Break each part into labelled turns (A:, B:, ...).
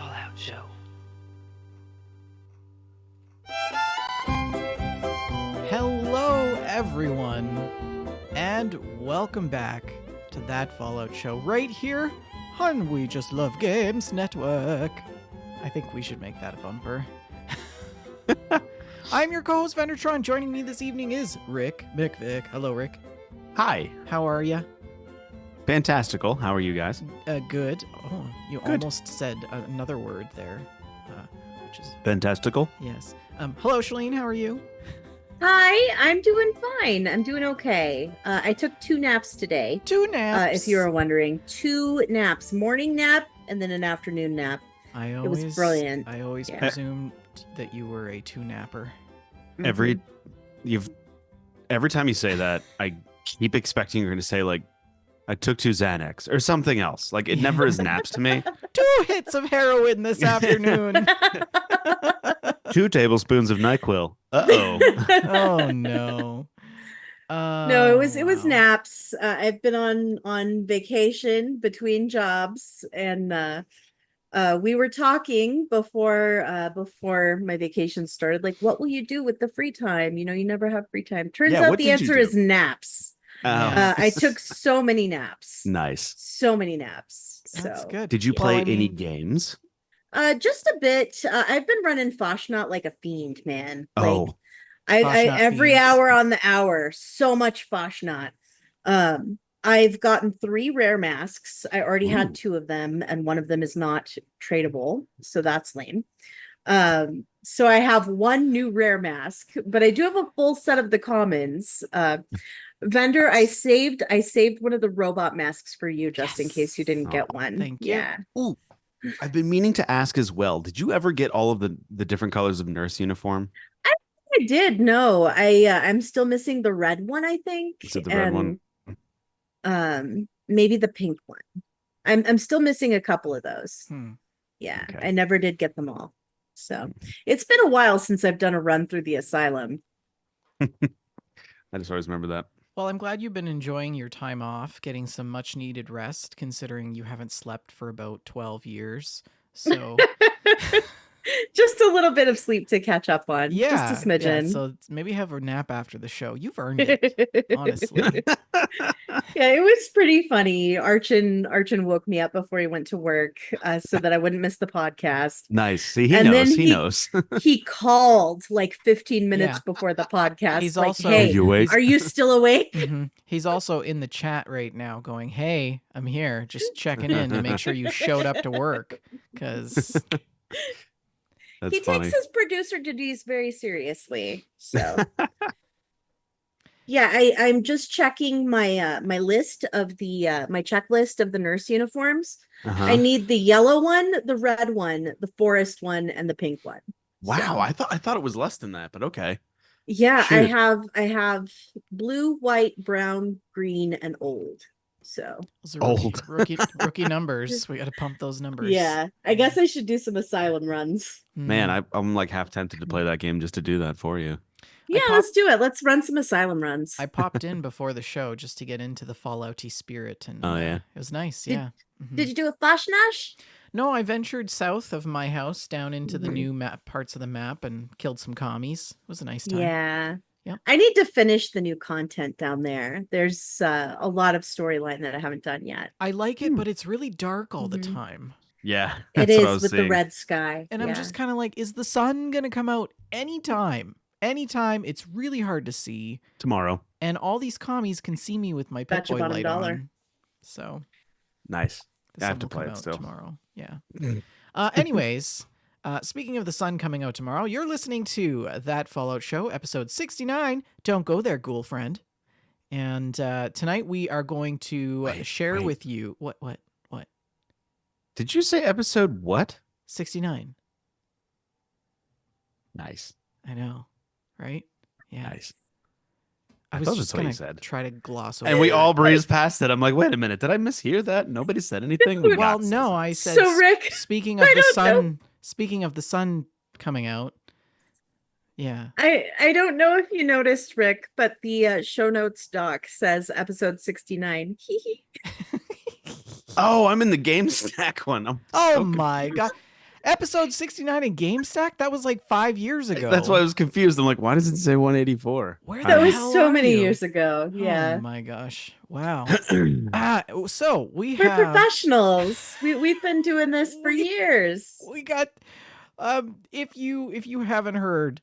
A: Fallout Show.
B: Hello, everyone, and welcome back to That Fallout Show right here on We Just Love Games Network. I think we should make that a bumper. I'm your co-host, Vendertron. Joining me this evening is Rick McVick. Hello, Rick.
C: Hi.
B: How are you?
C: Fantastical. How are you guys?
B: Good. Oh, you
C: Good.
B: almost said another word there, which is
C: Fantastical.
B: yes. Hello, Shalene. How are you?
D: Hi, I'm doing fine. I'm doing okay. I took 2 naps today.
B: 2 naps.
D: If you were wondering, 2 naps, morning nap and then an afternoon nap. It was brilliant.
B: I always
D: Yeah.
B: presumed that you were a 2-napper.
C: Every time you say that, I keep expecting you're going to say like, I took 2 Xanax or something else. Like it never is naps to me.
B: 2 hits of heroin this afternoon.
C: 2 tablespoons of NyQuil. Uh-oh.
B: Oh no.
D: No, it was
B: Wow.
D: naps. I've been on vacation between jobs, and we were talking before my vacation started. Like, what will you do with the free time? You know, you never have free time. Turns
C: Yeah,
D: out
C: what
D: the
C: did you
D: answer
C: do?
D: is naps.
B: Yeah.
D: I took so many naps.
C: Nice.
D: So many naps.
B: That's
D: So
B: good.
C: Did you
B: Well,
C: play
B: I
C: any
B: mean,
C: games?
D: just a bit. I've been running Foshnot like a fiend, man. Like
C: Oh,
D: I
B: Foshnot
D: every
B: fiends.
D: hour on the hour, so much Foshnot. I've gotten 3 rare masks. I already
C: Ooh.
D: had 2 of them, and one of them is not tradable, so that's lame. So I have 1 new rare mask, but I do have a full set of the commons. Vendor, I saved one of the robot masks for you just in case you didn't get one.
B: Thank you.
D: Yeah.
C: Ooh. I've been meaning to ask as well. Did you ever get all of the different colors of nurse uniform?
D: I did. No, I'm still missing the red one, I think.
C: Is it the red one?
D: Maybe the pink one. I'm still missing a couple of those. Yeah,
C: Okay.
D: I never did get them all. So it's been a while since I've done a run through the asylum.
C: I just always remember that.
B: Well, I'm glad you've been enjoying your time off, getting some much needed rest, considering you haven't slept for about 12 years. So
D: Just a little bit of sleep to catch up on.
B: yeah,
D: Just a smidgen.
B: so maybe have a nap after the show. You've earned it, honestly.
D: Yeah, it was pretty funny. Archon woke me up before he went to work, so that I wouldn't miss the podcast.
C: Nice. See, he
D: And
C: knows.
D: then
C: He knows.
D: He called like 15 minutes
B: Yeah.
D: before the podcast.
B: He's
D: like,
B: also-
D: hey,
C: Are you awake?
D: are you still awake?
B: He's also in the chat right now going, hey, I'm here, just checking in to make sure you showed up to work, because
C: That's
D: He
C: funny.
D: takes his producer duties very seriously. So yeah, I'm just checking my my list of the my checklist of the nurse uniforms.
C: Uh-huh.
D: I need the yellow one, the red one, the forest one, and the pink one.
C: Wow,
D: So,
C: I thought it was less than that, but okay.
D: yeah,
C: Shoot.
D: I have blue, white, brown, green, and old. So
B: those are
C: Old.
B: rookie numbers. We got to pump those numbers.
D: yeah, I guess I should do some asylum runs.
C: Man, I'm like half tempted to play that game just to do that for you.
D: Yeah,
B: popped-
D: let's do it. Let's run some asylum runs.
B: I popped in before the show just to get into the Fallouty spirit, and
C: Oh, yeah?
B: it was nice.
D: Did-
B: Yeah. Mhm.
D: Did you do a Fashnash?
B: No, I ventured south of my house down into the
D: Mhm.
B: new map parts of the map and killed some commies. It was a nice time.
D: Yeah.
B: Yep.
D: I need to finish the new content down there. There's a lot of storyline that I haven't done yet.
B: I like it, but it's really dark all the
D: Mhm.
B: time.
C: Yeah,
D: It
C: that's what I
D: is
C: was
D: with the
C: seeing.
D: red sky.
B: And I'm
D: Yeah.
B: just kind of like, is the sun going to come out anytime? Anytime. It's really hard to see.
C: Tomorrow.
B: And all these commies can see me with my Pip
D: Bet your
B: Boy
D: bottom
B: light
D: dollar.
B: on. So
C: Nice.
B: the
C: I have
B: sun
C: to
B: will
C: play
B: come
C: it
B: out
C: still.
B: tomorrow. Yeah. Anyways, speaking of the sun coming out tomorrow, you're listening to That Fallout Show, episode 69. Don't go there, Ghoulfriend. And tonight we are going to share
C: wait.
B: with you what
C: Did you say episode what?
B: 69.
C: Nice.
B: I know, right? Yeah.
C: Nice.
B: I
C: I
B: was
C: thought
B: just
C: that's what you
B: gonna
C: said.
B: try to gloss over.
C: And we
B: that.
C: all breezed past it. I'm like, wait a minute. Did I mishear that? Nobody said anything? We
B: Well,
C: got to
B: no,
C: say
B: I said.
D: So, Rick,
B: speaking of
D: I
B: the
D: don't know.
B: sun, speaking of the sun coming out. Yeah.
D: I don't know if you noticed, Rick, but the show notes doc says episode 69.
C: Oh, I'm in the game stack one. I'm
B: Oh
C: so
B: my god. Episode 69 in GameStack? That was like 5 years ago.
C: That's why I was confused. I'm like, why does it say 184?
B: Where
D: That
B: the
D: was
B: hell
D: so
B: are
D: many
B: you?
D: years ago.
B: Oh
D: Yeah.
B: my gosh. Wow. So we
D: We're
B: have
D: professionals. We've been doing this for
B: we,
D: years.
B: we got if you haven't heard,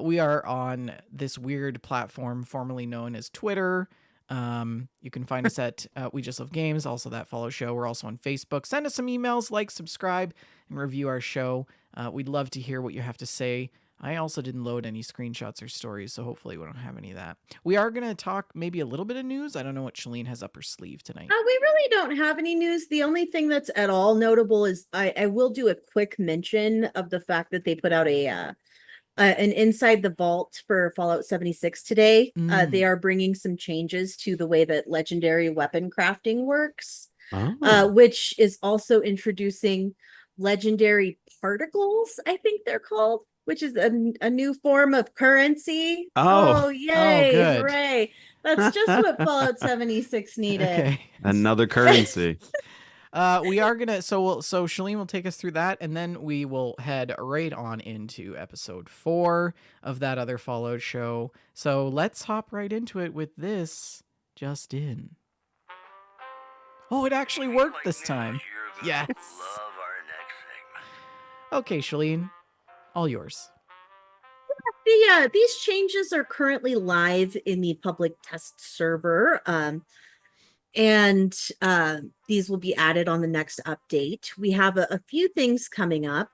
B: we are on this weird platform formerly known as Twitter. You can find us at We Just Love Games, also That Follow Show. We're also on Facebook. Send us some emails, like, subscribe, and review our show. We'd love to hear what you have to say. I also didn't load any screenshots or stories, so hopefully we don't have any of that. We are going to talk maybe a little bit of news. I don't know what Shalene has up her sleeve tonight.
D: We really don't have any news. The only thing that's at all notable is I will do a quick mention of the fact that they put out an Inside the Vault for Fallout 76 today. They are bringing some changes to the way that legendary weapon crafting works, which is also introducing legendary particles, I think they're called, which is a new form of currency.
C: Oh.
D: Yay,
B: good.
D: hooray. That's just what Fallout 76 needed.
B: Okay.
C: Another currency.
B: We are gonna so Shalene will take us through that, and then we will head right on into episode 4 of That Other Fallout Show. So let's hop right into it with this just in. Oh, it actually worked this time. Yes. Okay, Shalene, all yours.
D: These changes are currently live in the public test server. And these will be added on the next update. We have a few things coming up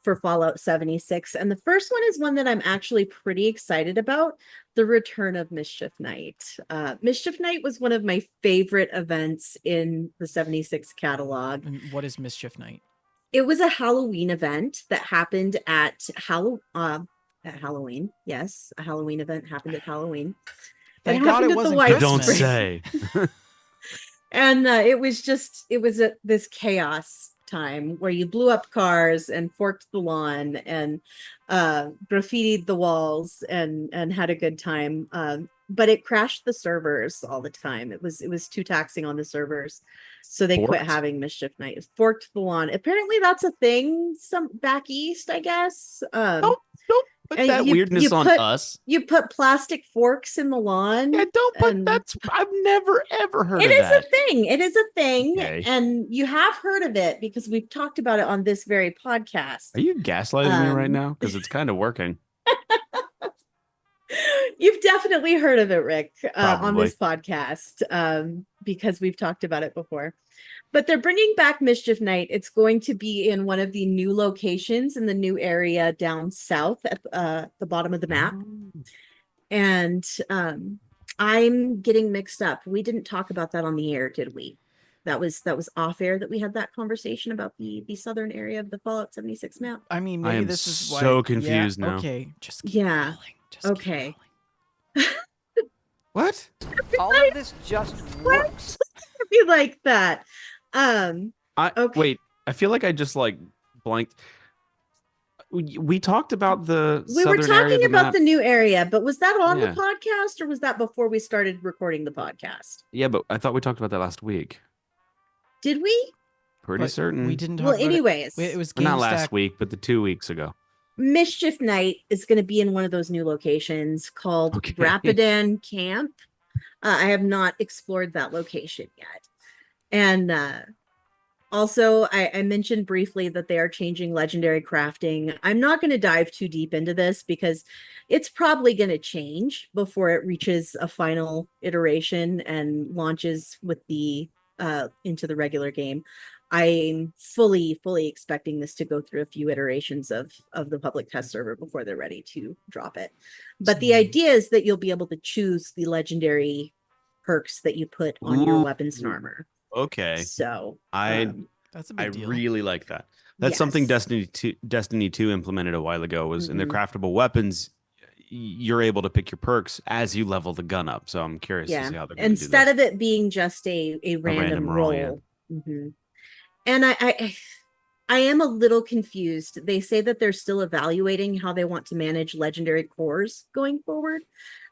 D: for Fallout 76. And the first one is one that I'm actually pretty excited about, the return of Mischief Night. Mischief Night was one of my favorite events in the 76 catalog.
B: And what is Mischief Night?
D: It was a Halloween event that happened at Halloween. Yes, a Halloween event happened at Halloween.
B: Thank God it wasn't
C: You
B: Christmas.
C: don't say.
D: And it was this chaos time where you blew up cars and forked the lawn and graffitied the walls and had a good time. But it crashed the servers all the time. It was too taxing on the servers, so they quit
C: Forked?
D: having Mischief Night. It forked the lawn. Apparently, that's a thing. Some back east, I guess.
C: Don't put
D: and
C: that weirdness on us.
D: You put plastic forks in the lawn.
C: Yeah, don't put
D: and-
C: that's. I've never ever heard
D: It
C: of
D: is
C: that.
D: a thing. It is a thing.
C: Okay.
D: And you have heard of it because we've talked about it on this very podcast.
C: Are you gaslighting me right now? Because it's kind of working.
D: You've definitely heard of it, Rick, on
C: Probably.
D: this podcast because we've talked about it before. But they're bringing back Mischief Night. It's going to be in one of the new locations in the new area down south at the bottom of the map. And I'm getting mixed up. We didn't talk about that on the air, did we? That was off air that we had that conversation about the southern area of the Fallout 76 map.
B: I mean,
C: I
B: maybe
C: am
B: this is why.
C: so confused now.
B: Okay, just keep
D: Yeah.
B: rolling. Just keep
D: Okay.
B: rolling.
C: What?
A: All of this just works.
D: Be like that. Okay.
C: Wait. I feel like I just like blanked. We talked about the
D: We were
C: southern area of
D: talking
C: the
D: about
C: map.
D: the new area, but was that on
C: Yeah.
D: the podcast or was that before we started recording the podcast?
C: Yeah, but I thought we talked about that last week.
D: Did we?
C: Pretty
B: But
C: certain.
B: We didn't talk
D: Well,
B: about
D: anyways,
B: it. It was
C: Well, not
B: GameStack.
C: last week, but the 2 weeks ago.
D: Mischief Night is going to be in one of those new locations called
C: Okay.
D: Rapidan Camp. I have not explored that location yet. And also, I mentioned briefly that they are changing legendary crafting. I'm not going to dive too deep into this because it's probably going to change before it reaches a final iteration and launches with the into the regular game. I'm fully expecting this to go through a few iterations of the public test server before they're ready to drop it. But the idea is that you'll be able to choose the legendary perks that you put on your
C: Ooh.
D: weapons and armor.
C: Okay.
D: So
B: That's a big
C: I
B: deal.
C: really like that. That's something
D: yes.
C: Destiny 2 implemented a while ago was in the
D: Mhm.
C: craftable weapons, you're able to pick your perks as you level the gun up. So I'm curious to see how they're going to do
D: Instead
C: this.
D: of it being just a random roll.
C: roll, yeah.
D: Mhm. And I I am a little confused. They say that they're still evaluating how they want to manage legendary cores going forward.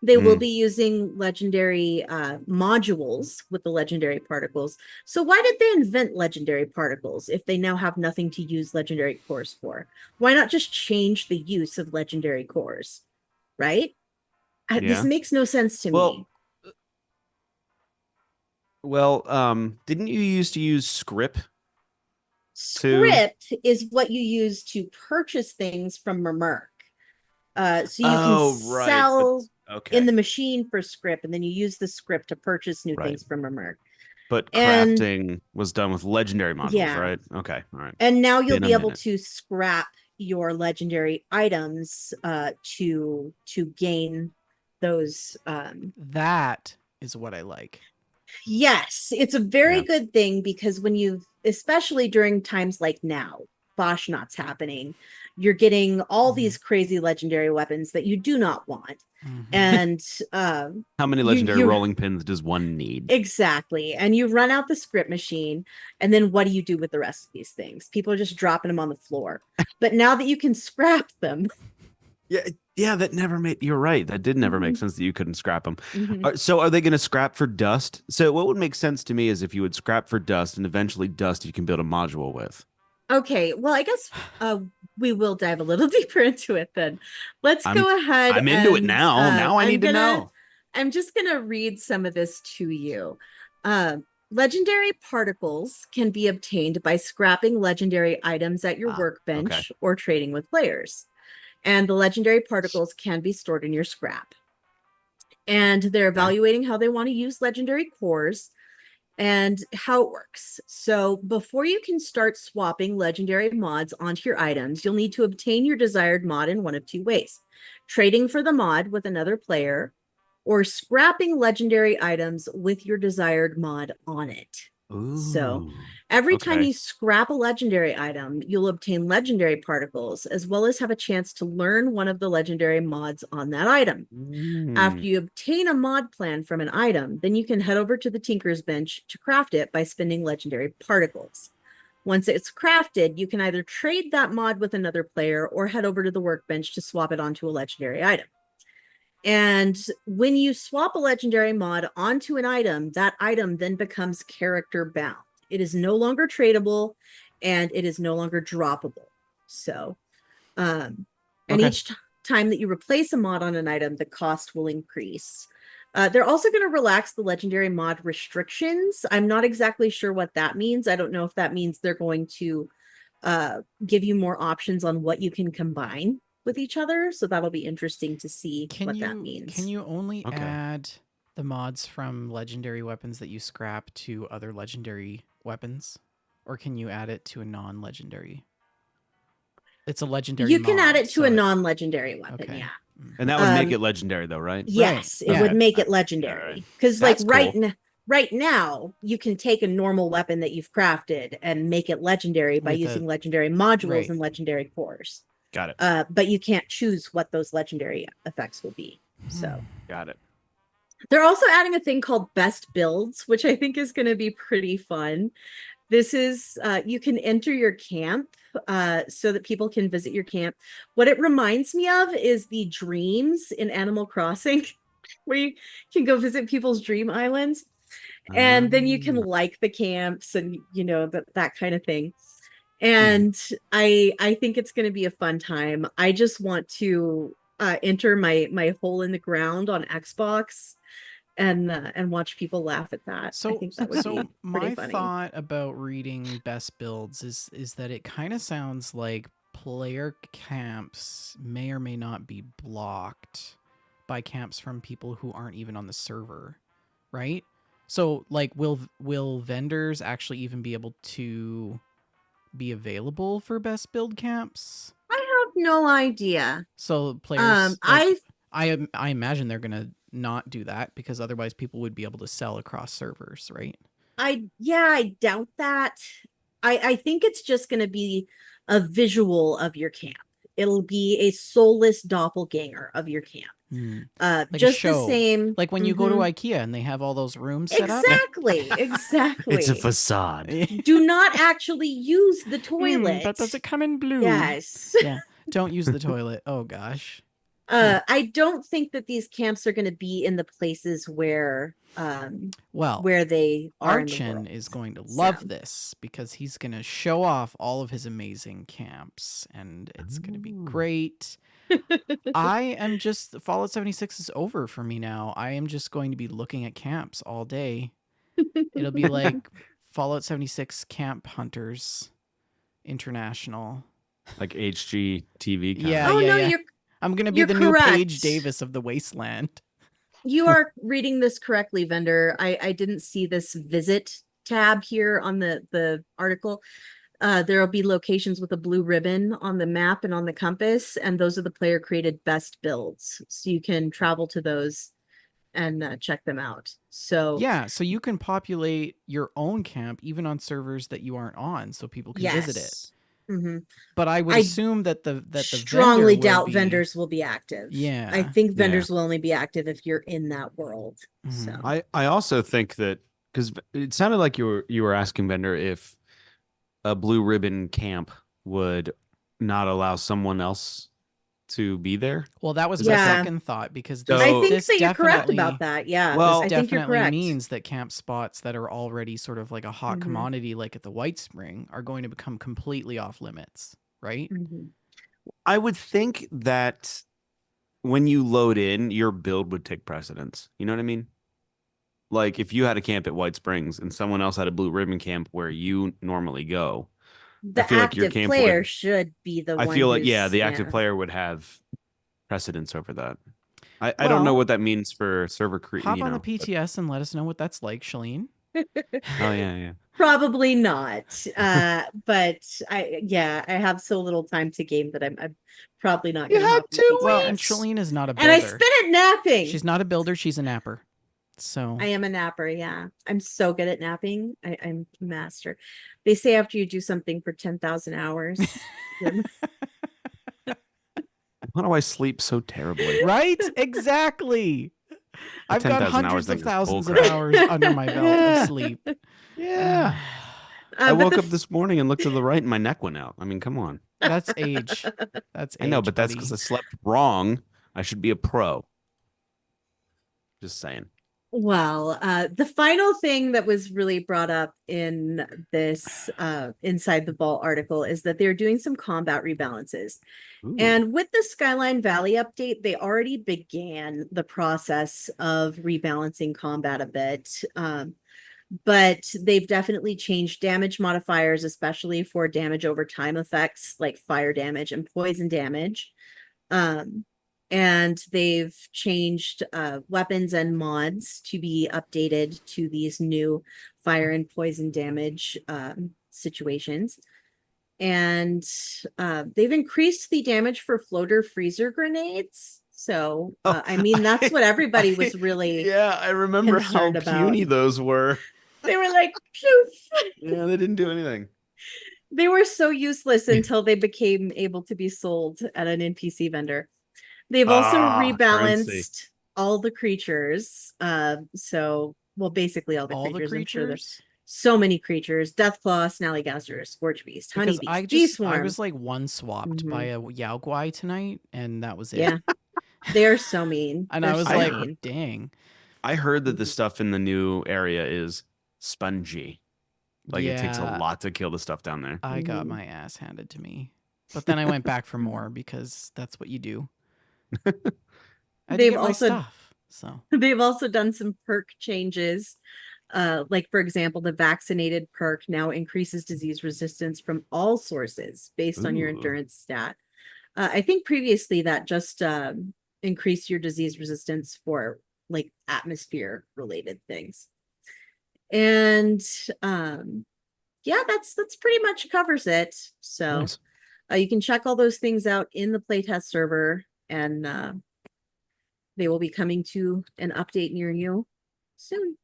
D: They will be using legendary modules with the legendary particles. So why did they invent legendary particles if they now have nothing to use legendary cores for? Why not just change the use of legendary cores? Right? This
C: Yeah.
D: makes no sense to me.
C: Didn't you used to use script to?
D: Script is what you use to purchase things from Mermerk. So you can
C: Oh, right. But
D: sell in
C: okay.
D: the machine for script, and then you use the script to purchase new
C: Right.
D: things from Mermerk.
C: But
D: And
C: crafting was done with legendary modules,
D: yeah,
C: right? Okay. All right.
D: and now you'll
C: Been a
D: be able
C: minute.
D: to scrap your legendary items to gain those
B: That is what I like.
D: Yes, it's a very
C: Yeah.
D: good thing because when you've, especially during times like now, Voshnot's happening, you're getting all these crazy legendary weapons that you do not want.
B: Mhm.
D: And
C: How many legendary
D: you
C: rolling pins does one need?
D: exactly. And you run out the script machine, and then what do you do with the rest of these things? People are just dropping them on the floor. But now that you can scrap them,
C: Yeah, yeah, that never made. You're right. That did never make
D: Mhm,
C: sense that you couldn't scrap them.
D: mhm.
C: So, are they going to scrap for dust? So, what would make sense to me is if you would scrap for dust, and eventually dust you can build a module with.
D: Okay, well, I guess we will dive a little deeper into it then. Let's
C: I'm,
D: go ahead
C: I'm into it
D: and
C: now. Now I need to know.
D: I'm just gonna read some of this to you. Uh, Legendary particles can be obtained by scrapping legendary items at your
C: Ah, okay.
D: workbench or trading with players. And the legendary particles can be stored in your scrap. And they're
C: Okay.
D: evaluating how they want to use legendary cores and how it works. So before you can start swapping legendary mods onto your items, you'll need to obtain your desired mod in one of two ways: trading for the mod with another player, or scrapping legendary items with your desired mod on it. So
C: Ooh.
D: every time
C: Okay.
D: you scrap a legendary item, you'll obtain legendary particles, as well as have a chance to learn one of the legendary mods on that item.
C: Mm.
D: After you obtain a mod plan from an item, then you can head over to the Tinker's Bench to craft it by spending legendary particles. Once it's crafted, you can either trade that mod with another player or head over to the workbench to swap it onto a legendary item. And when you swap a legendary mod onto an item, that item then becomes character bound. It is no longer tradable and it is no longer droppable. So, and
C: Okay.
D: each time that you replace a mod on an item, the cost will increase. They're also going to relax the legendary mod restrictions. I'm not exactly sure what that means. I don't know if that means they're going to give you more options on what you can combine with each other. So that'll be interesting to see what that means.
B: Can you only
C: Okay.
B: add the mods from legendary weapons that you scrap to other legendary weapons, or can you add it to a non-legendary? It's a legendary
D: You can add
B: mod,
D: it to
B: so
D: a non-legendary weapon,
B: okay.
D: yeah.
C: And that would make it legendary, though, right?
B: Right.
D: Yes, it
B: Yeah.
D: would
C: Okay.
D: make it
C: All
D: legendary.
C: right.
D: Because like
C: That's cool.
D: right now, you can take a normal weapon that you've crafted and make it legendary by
B: With
D: using
B: a
D: legendary modules
B: right.
D: and legendary cores.
C: Got it.
D: But you can't choose what those legendary effects will be. So
C: Got it.
D: they're also adding a thing called best builds, which I think is going to be pretty fun. This is you can enter your camp so that people can visit your camp. What it reminds me of is the dreams in Animal Crossing, where you can go visit people's dream islands, and then you can like the camps and you know that kind of thing. And I think it's going to be a fun time. I just want to enter my hole in the ground on Xbox and watch people laugh at that. I
B: So
D: think that would be pretty
B: my
D: funny.
B: thought about reading best builds is that it kind of sounds like player camps may or may not be blocked by camps from people who aren't even on the server, right? So like will vendors actually even be able to be available for best build camps?
D: I have no idea.
B: So players like
D: I
B: I imagine they're going to not do that because otherwise people would be able to sell across servers, right?
D: I doubt that. I think it's just going to be a visual of your camp. It'll be a soulless doppelganger of your camp.
B: Like a
D: Just the
B: show.
D: same.
B: Like when you go to
D: Mhm.
B: IKEA and they have all those rooms set up.
D: Exactly, exactly.
C: It's a facade.
D: Do not actually use the toilet.
B: But does it come in blue?
D: Yes.
B: Yeah. Don't use the toilet. Oh gosh.
D: I don't think that these camps are going to be in the places
B: Well,
D: where they are in the
B: Archon
D: world.
B: is going to love
D: So.
B: this because he's going to show off all of his amazing camps and it's going to be great. I am just Fallout 76 is over for me now. I am just going to be looking at camps all day. It'll be like Fallout 76 Camp Hunters International.
C: Like HGTV kind
B: Yeah,
C: of.
D: Oh
B: yeah,
D: no,
B: yeah. I'm going to be
D: you're
B: the new Paige
D: correct.
B: Davis of the Wasteland.
D: You are reading this correctly, Vendor. I didn't see this visit tab here on the article. There will be locations with a blue ribbon on the map and on the compass, and those are the player created best builds. So you can travel to those and check them out. So
B: Yeah, so you can populate your own camp even on servers that you aren't on, so people can visit it.
D: yes. Mm-hmm.
B: But I would
D: I
B: assume that the
D: strongly
B: vendor will
D: doubt
B: be,
D: vendors will be active.
B: Yeah,
D: I think
C: Yeah.
D: vendors will only be active if you're in that world.
B: Mhm.
D: So
C: I also think that because it sounded like you were asking Bender if a blue ribbon camp would not allow someone else to be there.
B: Well, that was
C: Is
B: my
C: that
D: Yeah.
B: second thought because
C: So-
B: this,
D: I think
B: this
D: that you're correct
B: definitely
D: about that. Yeah.
C: Well,
D: I
B: this
D: think you're
B: definitely
D: correct.
B: means that camp spots that are already sort of like a hot
D: Mhm.
B: commodity, like at the White Spring, are going to become completely off limits, right?
D: Mhm.
C: I would think that when you load in, your build would take precedence. You know what I mean? Like if you had a camp at White Springs and someone else had a blue ribbon camp where you normally go,
D: The
C: feel like your
D: active
C: camp
D: player
C: would-
D: should be the
C: I
D: one.
C: feel like
D: who's,
C: the active player would have precedence over that. I don't
B: Well,
C: know what that means for server
B: Hop
C: you
B: on
C: know.
B: the PTS and let us know what that's like, Shalene.
C: Oh yeah.
D: Probably not. But I have so little time to game that I'm probably not
C: You
D: going to
C: had
D: hop on the
C: 2
B: Well,
D: PTS.
B: and
C: weeks.
B: Shalene is not a
D: And I
B: builder.
D: spin it napping.
B: She's not a builder, she's a napper. So
D: I am a napper, yeah. I'm so good at napping. I'm a master. They say after you do something for 10,000 hours, you're-
C: Why do I sleep so terribly?
B: right? Exactly. I've got
C: 10,000 hours
B: hundreds of
C: thing is
B: thousands of
C: bullcrap.
B: hours under my belt
C: Yeah.
B: of sleep.
C: Yeah. I
D: but
C: woke
D: the
C: up this morning and looked to the right and my neck went out. I mean, come on.
B: That's age. That's age.
C: I know, but that's
B: buddy.
C: because I slept wrong. I should be a pro. Just saying.
D: Well, the final thing that was really brought up in this Inside the Vault article is that they're doing some combat rebalances.
C: Ooh.
D: And with the Skyline Valley update, they already began the process of rebalancing combat a bit. But they've definitely changed damage modifiers, especially for damage over time effects like fire damage and poison damage. And they've changed weapons and mods to be updated to these new fire and poison damage situations. And they've increased the damage for floater freezer grenades. So, I mean, that's what everybody was really.
C: Yeah, I remember how
D: concerned about.
C: puny those were.
D: They were like, poof.
C: Yeah, they didn't do anything.
D: They were so useless until they became able to be sold at an NPC vendor. They've also
C: Currency.
D: rebalanced all the creatures. Well, basically all the
B: All
D: creatures.
B: the
D: I'm sure
B: creatures?
D: so many creatures: Deathclaw, Snallygaster, Scorch Beast,
B: Because
D: Honeybeast, Bee Swarm.
B: I was like one swapped by a Yao Guai tonight, and that was it.
D: Yeah, they're so mean.
B: And
D: They're
B: I was
D: so
B: like,
D: mean.
B: dang.
C: I heard that the stuff in the new area is spongy. Like it takes a
B: Yeah.
C: lot to kill the stuff down there.
B: I got
D: Mhm.
B: my ass handed to me. But then I went back for more because that's what you do. I had to
D: They've
B: get my
D: also-
B: stuff. So
D: They've also done some perk changes. Like, for example, the vaccinated perk now increases disease resistance from all sources based on your
C: Ooh.
D: endurance stat. I think previously that just increased your disease resistance for like atmosphere related things. And yeah, that's pretty much covers it. So
C: Nice.
D: you can check all those things out in the playtest server, and they will be coming to an update near you soon.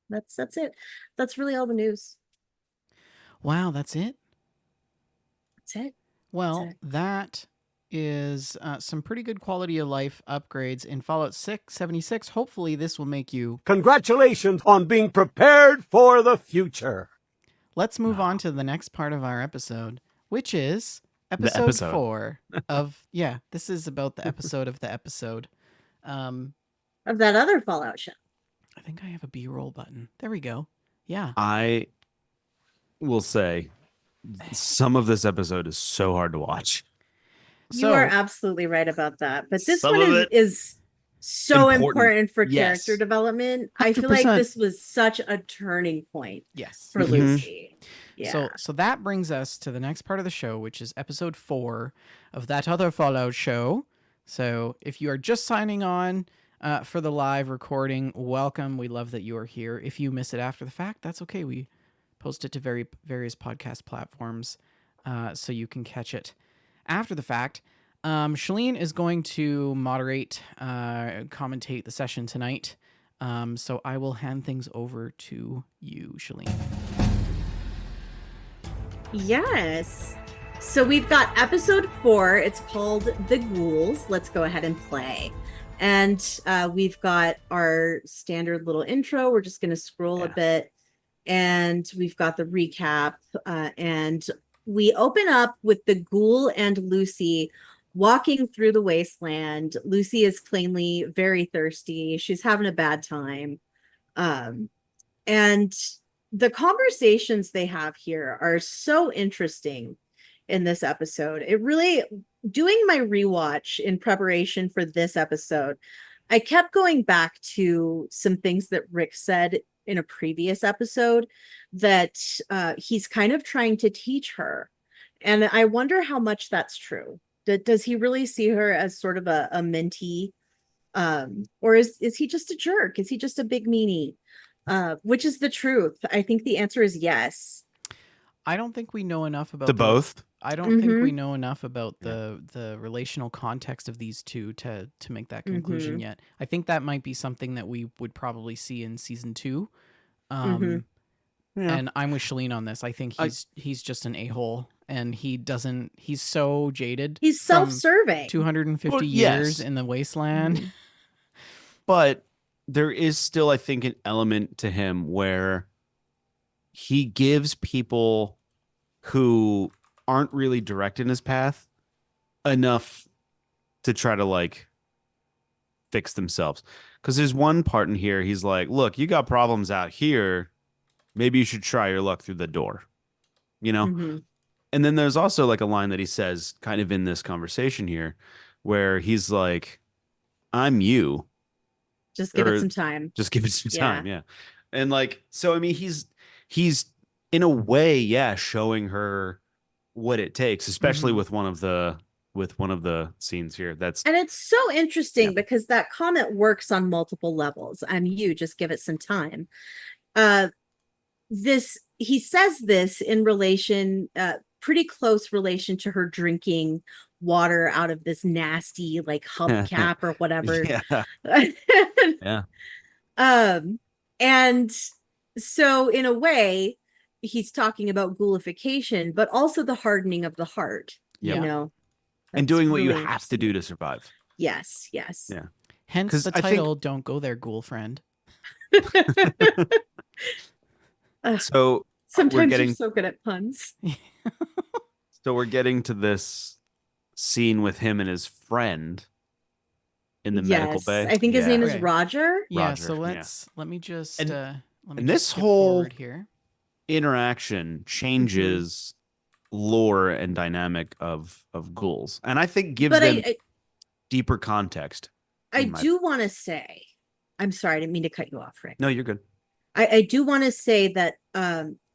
D: That's it. That's really all the news.
B: wow, that's it.
D: That's it.
B: Well,
D: it.
B: that is some pretty good quality of life upgrades in Fallout 76. Hopefully, this will make you.
E: Congratulations on being prepared for the future.
B: Let's move on to the next part of our episode, which is
C: The
B: episode
C: episode.
B: 4 of. Yeah, this is about the episode of the episode.
D: Of that other Fallout show.
B: I think I have a B-roll button. There we go. Yeah.
C: I will say some of this episode is so hard to watch.
D: You are absolutely right about that. But this
C: Some
D: one
C: of it
D: is so
C: important.
D: important for
C: Yes.
D: character development. I feel like
C: 100%.
D: this was such a turning point
B: Yes.
D: for
C: Mhm.
D: Lucy. Yeah.
B: So that brings us to the next part of the show, which is episode 4 of that other Fallout show. So if you are just signing on for the live recording, welcome. We love that you are here. If you miss it after the fact, that's okay. We post it to various podcast platforms so you can catch it after the fact. Shalene is going to moderate, commentate the session tonight. So I will hand things over to you, Shalene.
D: Yes. So we've got episode 4. It's called The Ghouls. Let's go ahead and play. And we've got our standard little intro. We're just going to scroll a bit. And we've got the recap. And we open up with the ghoul and Lucy walking through the wasteland. Lucy is plainly very thirsty. She's having a bad time. And the conversations they have here are so interesting in this episode. It really, doing my rewatch in preparation for this episode, I kept going back to some things that Rick said in a previous episode that he's kind of trying to teach her. And I wonder how much that's true. Does he really see her as sort of a mentee? Or is he just a jerk? Is he just a big meanie? Which is the truth? I think the answer is yes.
B: I don't think we know enough about
C: To both.
B: I don't think
D: Mhm.
B: we know enough about the relational context of these two to make that conclusion yet. I think that might be something that we would probably see in season 2.
D: Mhm.
C: Yeah.
B: And I'm with Shalene on this. I think he's just an a-hole, and he's so jaded.
D: He's
B: from
D: self-serving.
B: 250
C: Well,
B: years
C: yes.
B: in the wasteland.
D: Mhm.
C: But there is still, I think, an element to him where he gives people who aren't really direct in his path enough to try to like fix themselves. Because there's one part in here, he's like, look, you got problems out here. Maybe you should try your luck through the door, you know?
D: Mhm.
C: And then there's also like a line that he says kind of in this conversation here where he's like, I'm you.
D: Just give
C: Or
D: it some time.
C: Just give it some
D: Yeah.
C: time. Yeah. And like, so, I mean, he's in a way, yeah, showing her what it takes, especially
B: Mhm.
C: with one of the scenes here. That's
D: And it's so interesting
C: Yeah.
D: because that comment works on multiple levels. I'm you, just give it some time. He says this in relation, pretty close relation to her drinking water out of this nasty like hubcap or whatever.
C: yeah. Yeah.
D: And so in a way, he's talking about ghoulification, but also the hardening of the heart.
B: Yeah.
D: You know,
C: And
D: That's
C: doing what you
D: really
C: have to do to survive.
D: yes, yes.
C: Yeah.
B: Hence
C: 'Cause
B: the
C: I think-
B: title, Don't Go There, Ghoulfriend.
C: So
D: Sometimes
C: getting-
D: you're so good at puns.
C: we're getting to this scene with him and his friend in the medical
D: Yes,
C: bay.
D: I think his
C: Yeah.
D: name is
B: Okay.
D: Roger.
B: Yeah,
C: Roger,
B: so
C: yeah.
B: let me just
C: And-
B: let me
C: and
B: just
C: this
B: skip
C: whole-
B: forward here.
C: Interaction changes lore and dynamic of ghouls, and I think gives
D: But
C: them
D: I
C: deeper context. in my-
D: do want to say, I'm sorry, I didn't mean to cut you off, Rick.
C: No, you're good.
D: I do want to say that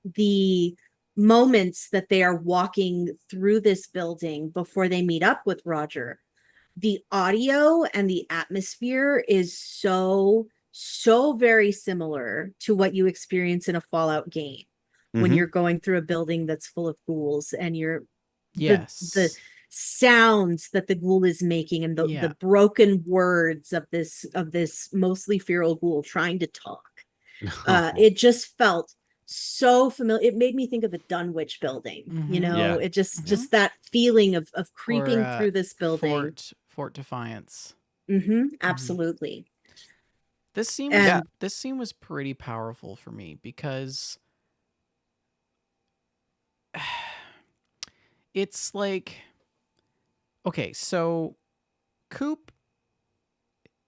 D: the moments that they are walking through this building before they meet up with Roger, the audio and the atmosphere is so very similar to what you experience in a Fallout game when
C: Mhm.
D: you're going through a building that's full of ghouls and you're
B: Yes.
D: the sounds that the ghoul is making and the
B: Yeah.
D: broken words of this mostly feral ghoul trying to talk. It just felt so familiar. It made me think of the Dunwich building. You
B: Mhm.
D: know,
C: Yeah.
D: it just
B: Mhm.
D: just that feeling of creeping
B: Or,
D: through this building.
B: Fort Defiance.
D: Absolutely.
B: This scene was
D: And
B: this scene was pretty powerful for me because it's like, okay, so Coop.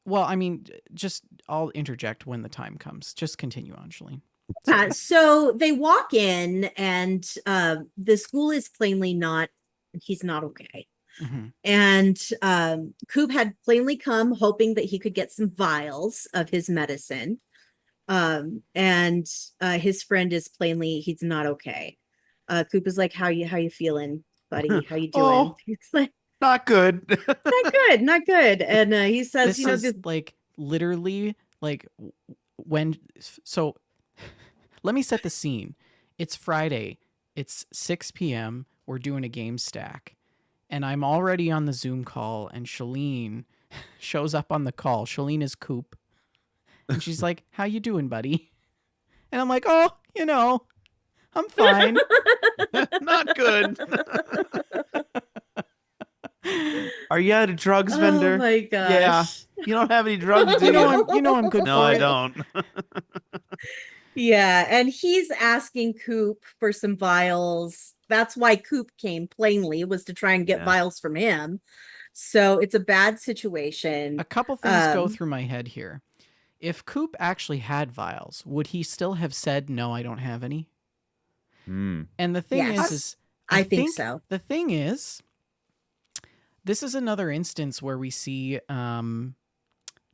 B: Well, I mean, just I'll interject when the time comes. Just continue on, Shalene. Sorry.
D: so they walk in, and the school is plainly not. He's not okay.
B: Mhm.
D: And Coop had plainly come hoping that he could get some vials of his medicine. And his friend is plainly he's not okay. Coop is like, how you feeling, buddy? How you doing?
C: Oh.
D: It's like,
C: Not good.
D: not good, not good. And he says,
B: This
D: you know,
B: is
D: this
B: like literally like when. So let me set the scene. It's Friday. It's 6 p.m. We're doing a game stack. And I'm already on the Zoom call, and Shalene shows up on the call. Shalene is Coop. And she's like, how you doing, buddy? And I'm like, oh, I'm fine.
C: Not good. Are you at a drugs
D: oh
C: vendor?
D: my gosh.
C: Yeah. You don't have any drugs, do
B: You know
C: you?
B: I'm good
C: No,
B: for
C: I
B: it.
C: don't.
D: Yeah, and he's asking Coop for some vials. That's why Coop came plainly, was to try and get
C: Yeah.
D: vials from him. So it's a bad situation.
B: A couple things go through my head here. If Coop actually had vials, would he still have said, no, I don't have any?
C: Hmm.
B: And the thing
D: Yes,
B: is
D: I think so.
B: The thing is, this is another instance where we see the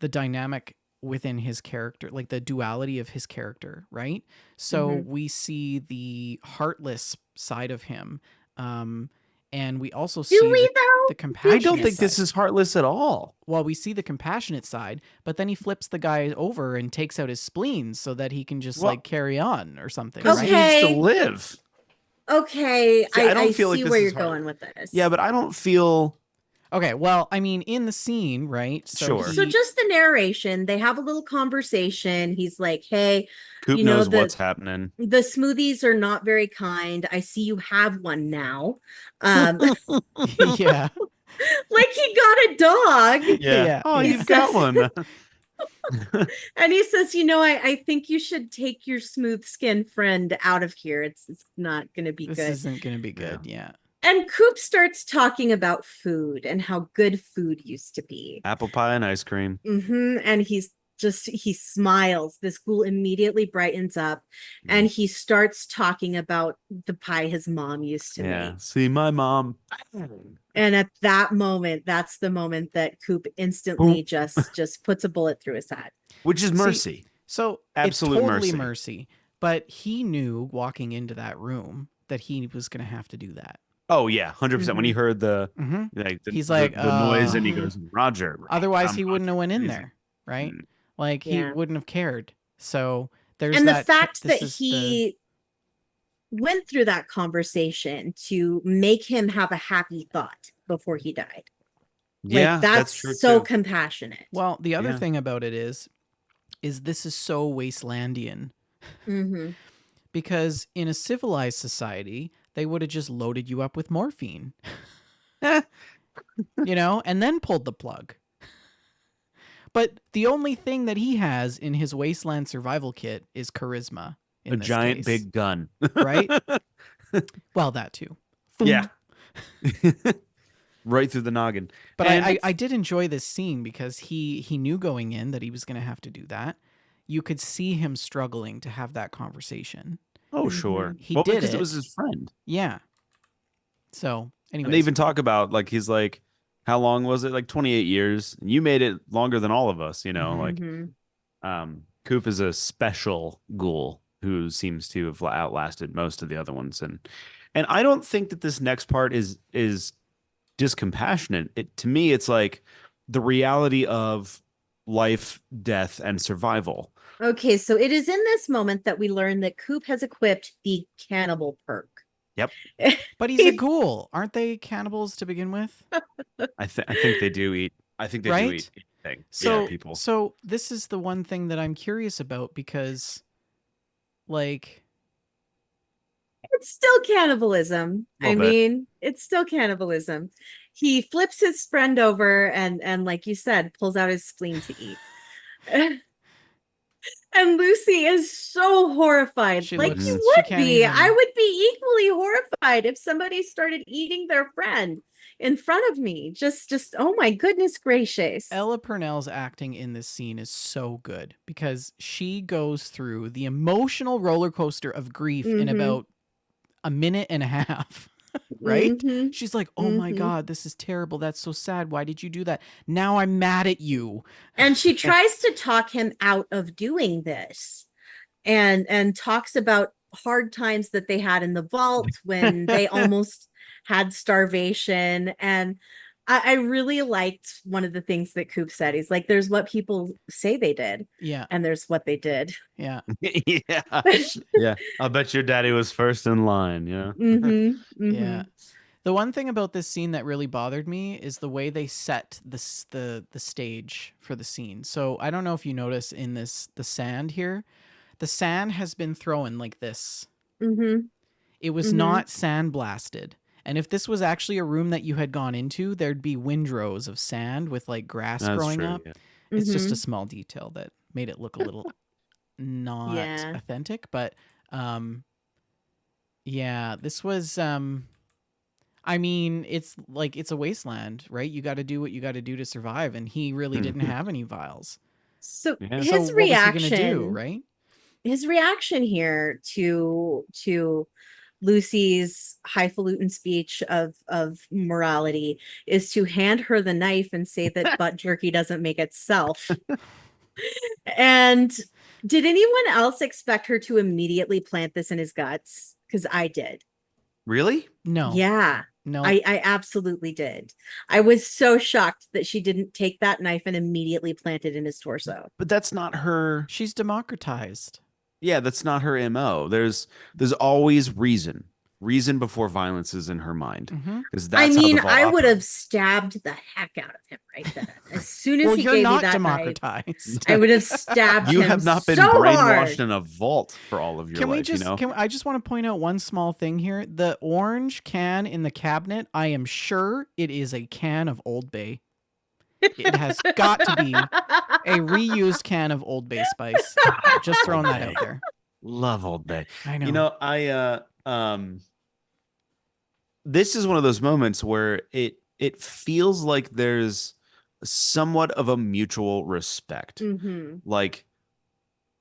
B: dynamic within his character, like the duality of his character, right? So we see the heartless side of him, and we also see
D: Do we though?
B: the compassionate
C: I don't think
B: side.
C: this is heartless at all.
B: Well, we see the compassionate side, but then he flips the guy over and takes out his spleens so that he can just
C: Well,
B: like carry on or something,
C: Because
B: right?
C: he needs to
D: Okay.
C: live.
D: Okay,
C: See, I don't
D: I
C: feel like
D: see
C: this
D: where
C: is
D: you're
C: hard.
D: going with this.
C: Yeah, but I don't feel
B: Okay, well, I mean, in the scene, right? So
C: Sure.
D: So just the narration, they have a little conversation. He's like, hey,
C: Coop
D: you know,
C: knows what's happening.
D: the smoothies are not very kind. I see you have one now.
B: yeah,
D: Like he got a dog.
B: Yeah.
C: Oh,
B: Yeah.
C: you've got one.
D: And he says, you know, I think you should take your smooth skinned friend out of here. It's not gonna be
B: this
D: good.
B: isn't gonna be good. Yeah.
D: And Coop starts talking about food and how good food used to be.
C: Apple pie and ice cream.
D: And he smiles. This ghoul immediately brightens up, and he starts talking about the pie his mom used to make.
C: See, my mom.
D: And at that moment, that's the moment that Coop instantly just puts a bullet through his head.
C: Which is mercy.
B: So
C: Absolute
B: it's totally
C: mercy.
B: mercy. But he knew walking into that room that he was gonna have to do that.
C: Oh yeah, 100%. When he heard the
B: He's like,
C: the noise, and he goes, Roger.
B: Otherwise, he wouldn't
C: Roger.
B: have went in
C: He's-
B: there, right?
C: Mm.
B: Like he
D: Yeah.
B: wouldn't have cared. So there's
D: And the
B: that.
D: fact
B: this
D: that
B: is
D: he went through that conversation to make him have a happy thought before he died.
C: Yeah,
D: Like,
C: that's
D: that's
C: true.
D: so
C: too.
D: compassionate.
B: well, the other
C: Yeah.
B: thing about it is this is so wastelandian
D: Mm-hmm.
B: because in a civilized society they would have just loaded you up with morphine, and then pulled the plug. But the only thing that he has in his wasteland survival kit is charisma. In
C: A
B: this
C: giant
B: case,
C: big gun.
B: right? Well, that too.
C: Yeah. Right through the noggin.
B: But
C: And
B: I did enjoy this scene because he knew going in that he was going to have to do that. You could see him struggling to have that conversation.
C: Oh, sure.
B: He
C: well,
B: did
C: because it
B: it.
C: was his friend.
B: Yeah. So,
C: And they
B: anyways,
C: even talk about, like, he's like, how long was it? Like 28 years. And you made it longer than all of us, like Coop is a special ghoul who seems to have outlasted most of the other ones. And I don't think that this next part is discompassionate. To me, it's like the reality of life, death, and survival.
D: Okay, so it is in this moment that we learn that Coop has equipped the cannibal perk.
C: Yep.
B: but he's a ghoul. Aren't they cannibals to begin with?
C: I think they do eat. I think they do
B: Right?
C: eat things.
B: So,
C: people.
B: So this is the one thing that I'm curious about because, like,
D: It's still cannibalism. I
C: Little bit.
D: mean, it's still cannibalism. He flips his friend over and like you said, pulls out his spleen to eat. And Lucy is so horrified.
B: She
D: Like
B: looks.
D: you
B: She
D: would
B: can't
D: be. I
B: even.
D: would be equally horrified if somebody started eating their friend in front of me. Just oh my goodness gracious.
B: Ella Purnell's acting in this scene is so good because she goes through the emotional roller coaster of grief in
D: Mhm.
B: about a minute and a half. Right?
D: Mhm.
B: She's like, "Oh my
D: Mhm.
B: God, this is terrible. That's so sad. Why did you do that? Now I'm mad at you."
D: And she tries to talk him out of doing this and talks about hard times that they had in the vault when they almost had starvation. And I really liked one of the things that Coop said. He's like, there's what people say they did,
B: Yeah.
D: and there's what they did.
B: Yeah.
C: Yeah. Yeah. I'll bet your daddy was first in line. Yeah.
D: Mm-hmm.
B: Yeah. The one thing about this scene that really bothered me is the way they set the stage for the scene. So I don't know if you notice in the sand here, the sand has been thrown like this.
D: Mm-hmm.
B: It was
D: Mhm.
B: not sandblasted. And if this was actually a room that you had gone into, there'd be windrows of sand with like grass
C: That's
B: growing
C: true.
B: up.
C: Yeah.
B: It's just a
D: Mhm.
B: small detail that made it look a little not
D: Yeah.
B: authentic, but yeah, this was I mean, it's like it's a wasteland, right? You got to do what you got to do to survive, and he really didn't have any vials.
D: So
C: Yeah.
B: So
D: his
B: what was he gonna do,
D: reaction,
B: right?
D: his reaction here to Lucy's highfalutin speech of morality is to hand her the knife and say that butt jerky doesn't make itself. And did anyone else expect her to immediately plant this in his guts? Because I did.
C: Really?
B: No,
D: Yeah,
B: no.
D: I absolutely did. I was so shocked that she didn't take that knife and immediately plant it in his torso.
C: But that's not her.
B: She's democratized.
C: Yeah, that's not her MO. There's always reason before violence is in her mind,
B: Mm-hmm.
C: because
D: I
C: that's how the
D: mean,
C: vault
D: I would have
C: operates.
D: stabbed the heck out of him right then. As soon as
B: Well,
D: he
B: you're
D: gave me
B: not
D: that knife,
B: democratized.
D: I would have stabbed
C: You
D: him
C: have not been
D: so
C: brainwashed
D: hard.
C: in a vault for all of your
B: Can we
C: life.
B: just?
C: You know.
B: I just want to point out one small thing here. The orange can in the cabinet. I am sure it is a can of Old Bay. It has got to be a reused can of Old Bay spice. Just throwing that out there.
C: Love Old Bay.
B: I know.
C: You know, this is one of those moments where it feels like there's somewhat of a mutual respect.
D: Mm-hmm.
C: Like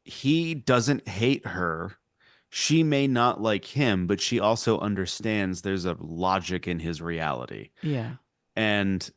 C: he doesn't hate her. She may not like him, but she also understands there's a logic in his reality.
B: Yeah.
C: And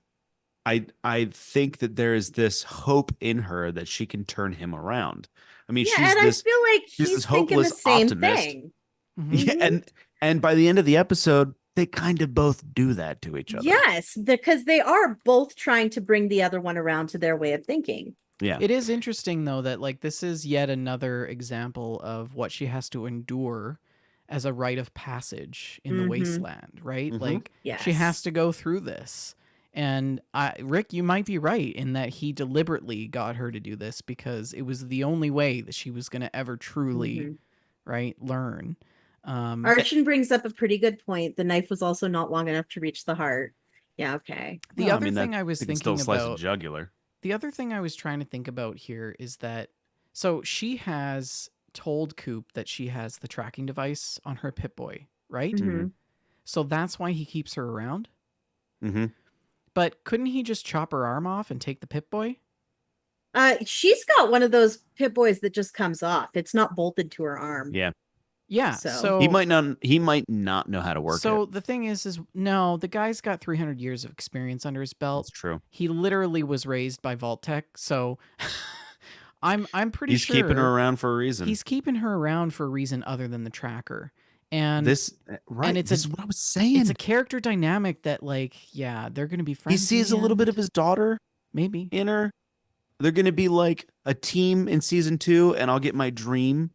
C: I think that there is this hope in her that she can turn him around. I mean,
D: Yeah,
C: she's
D: and I
C: this
D: feel like
C: she's
D: he's
C: this
D: thinking the
C: hopeless
D: same
C: optimist.
D: thing.
B: Mhm.
C: Yeah, and by the end of the episode, they kind of both do that to each other.
D: Yes, because they are both trying to bring the other one around to their way of thinking.
C: Yeah.
B: It is interesting though that like this is yet another example of what she has to endure as a rite of passage in the
D: Mhm.
B: wasteland, right?
C: Mhm.
B: Like
D: Yes.
B: she has to go through this. And Rick, you might be right in that he deliberately got her to do this because it was the only way that she was going to ever truly,
D: Mhm.
B: right, learn.
D: Arshin brings up a pretty good point. The knife was also not long enough to reach the heart. Yeah, okay.
B: The
C: Well, I
B: other
C: mean,
B: thing
C: that-
B: I was
C: it can still
B: thinking
C: slice a
B: about
C: jugular.
B: The other thing I was trying to think about here is that so she has told Coop that she has the tracking device on her Pip-Boy, right?
D: Mhm.
B: So that's why he keeps her around.
C: Mm-hmm.
B: But couldn't he just chop her arm off and take the Pip-Boy?
D: She's got one of those Pip-Boys that just comes off. It's not bolted to her arm.
C: Yeah.
B: Yeah.
D: So-
B: So
C: He might not know how to work
B: So
C: it.
B: the thing is no, the guy's got 300 years of experience under his belt.
C: That's true.
B: He literally was raised by Vault Tech, so I'm pretty
C: He's
B: sure
C: keeping her around for a reason.
B: he's keeping her around for a reason other than the tracker. And
C: This right.
B: it's
C: this
B: a-
C: is what I was saying.
B: it's a character dynamic that like, yeah, they're going to be
C: He
B: friends. in
C: sees
B: the
C: a little bit
B: end.
C: of his daughter
B: Maybe.
C: in her. They're going to be like a team in season 2, and I'll get my dream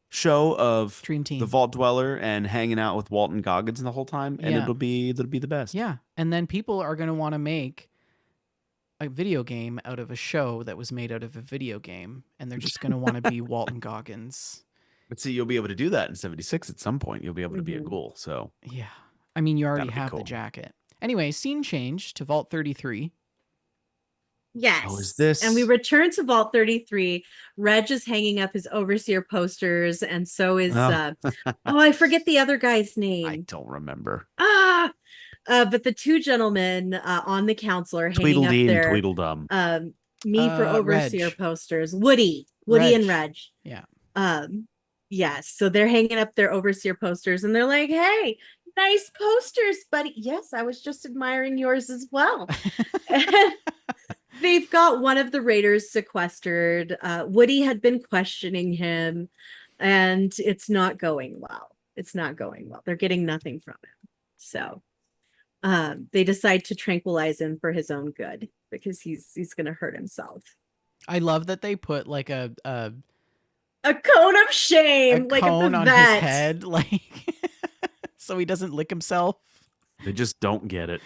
C: show of
B: Dream Team.
C: the Vault Dweller and hanging out with Walton Goggins the whole time, and
B: Yeah.
C: it'll be the best.
B: Yeah. And then people are going to want to make a video game out of a show that was made out of a video game, and they're just going to want to be Walton Goggins.
C: But see, you'll be able to do that in 76 at some point. You'll be able to be a
D: Mhm.
C: ghoul. So
B: Yeah. I mean, you already
C: That'd be
B: have
C: cool.
B: the jacket. Anyway, scene change to Vault 33.
D: Yes.
C: is this-
D: And we return to Vault 33. Reg is hanging up his overseer posters, and so is
C: Oh.
D: I forget the other guy's
C: I
D: name.
C: don't remember.
D: But the two gentlemen on the council are hanging up
C: Tweedledee and
D: their
C: Tweedledum.
D: me for overseer
B: Reg.
D: posters. Woody and Reg.
B: Yeah.
D: Yes. So they're hanging up their overseer posters, and they're like, "Hey, nice posters, buddy." Yes, I was just admiring yours as well. And they've got one of the raiders sequestered. Woody had been questioning him, and it's not going well. They're getting nothing from him. So they decide to tranquilize him for his own good because he's going to hurt himself.
B: I love that they put like a
D: A cone of shame, like at
B: cone
D: the
B: on
D: vet.
B: his head, like so he doesn't lick himself.
C: They just don't get it.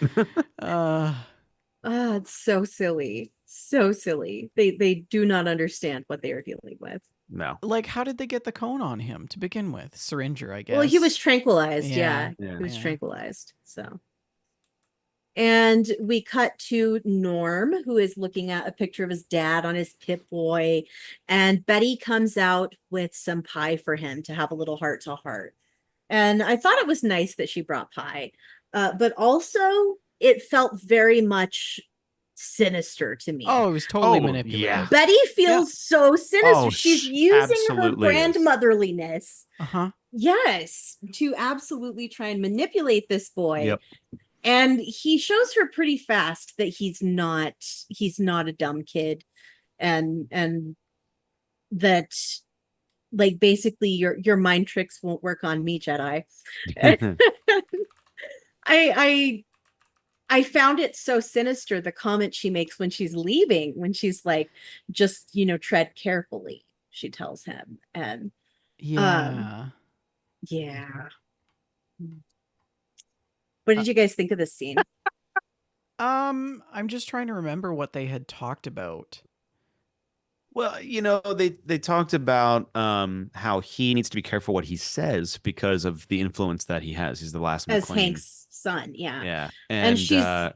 D: It's so silly. So silly. They do not understand what they are dealing with.
C: No.
B: Like, how did they get the cone on him to begin with? Syringer, I guess.
D: Well, he was tranquilized.
B: Yeah.
D: Yeah. He was
B: Yeah.
D: tranquilized. So. And we cut to Norm, who is looking at a picture of his dad on his Pip-Boy. And Betty comes out with some pie for him to have a little heart-to-heart. And I thought it was nice that she brought pie. But also, it felt very much sinister to me.
B: Oh, it was totally
C: Oh,
B: manipulative.
C: yeah.
D: Betty feels so sinister.
C: Oh,
D: She's
C: she
D: using her
C: absolutely is.
D: grandmotherliness.
B: Uh-huh.
D: Yes, to absolutely try and manipulate this boy.
C: Yep.
D: And he shows her pretty fast that he's not a dumb kid, and that, like, basically your mind tricks won't work on me, Jedi. I found it so sinister, the comment she makes when she's leaving, when she's like, just, tread carefully, she tells him. And
B: Yeah.
D: yeah. What did you guys think of this scene?
B: I'm just trying to remember what they had talked about.
C: Well, they talked about how he needs to be careful what he says because of the influence that he has. He's the last
D: As
C: McLean.
D: Hank's son, yeah.
C: Yeah.
D: And she's
C: go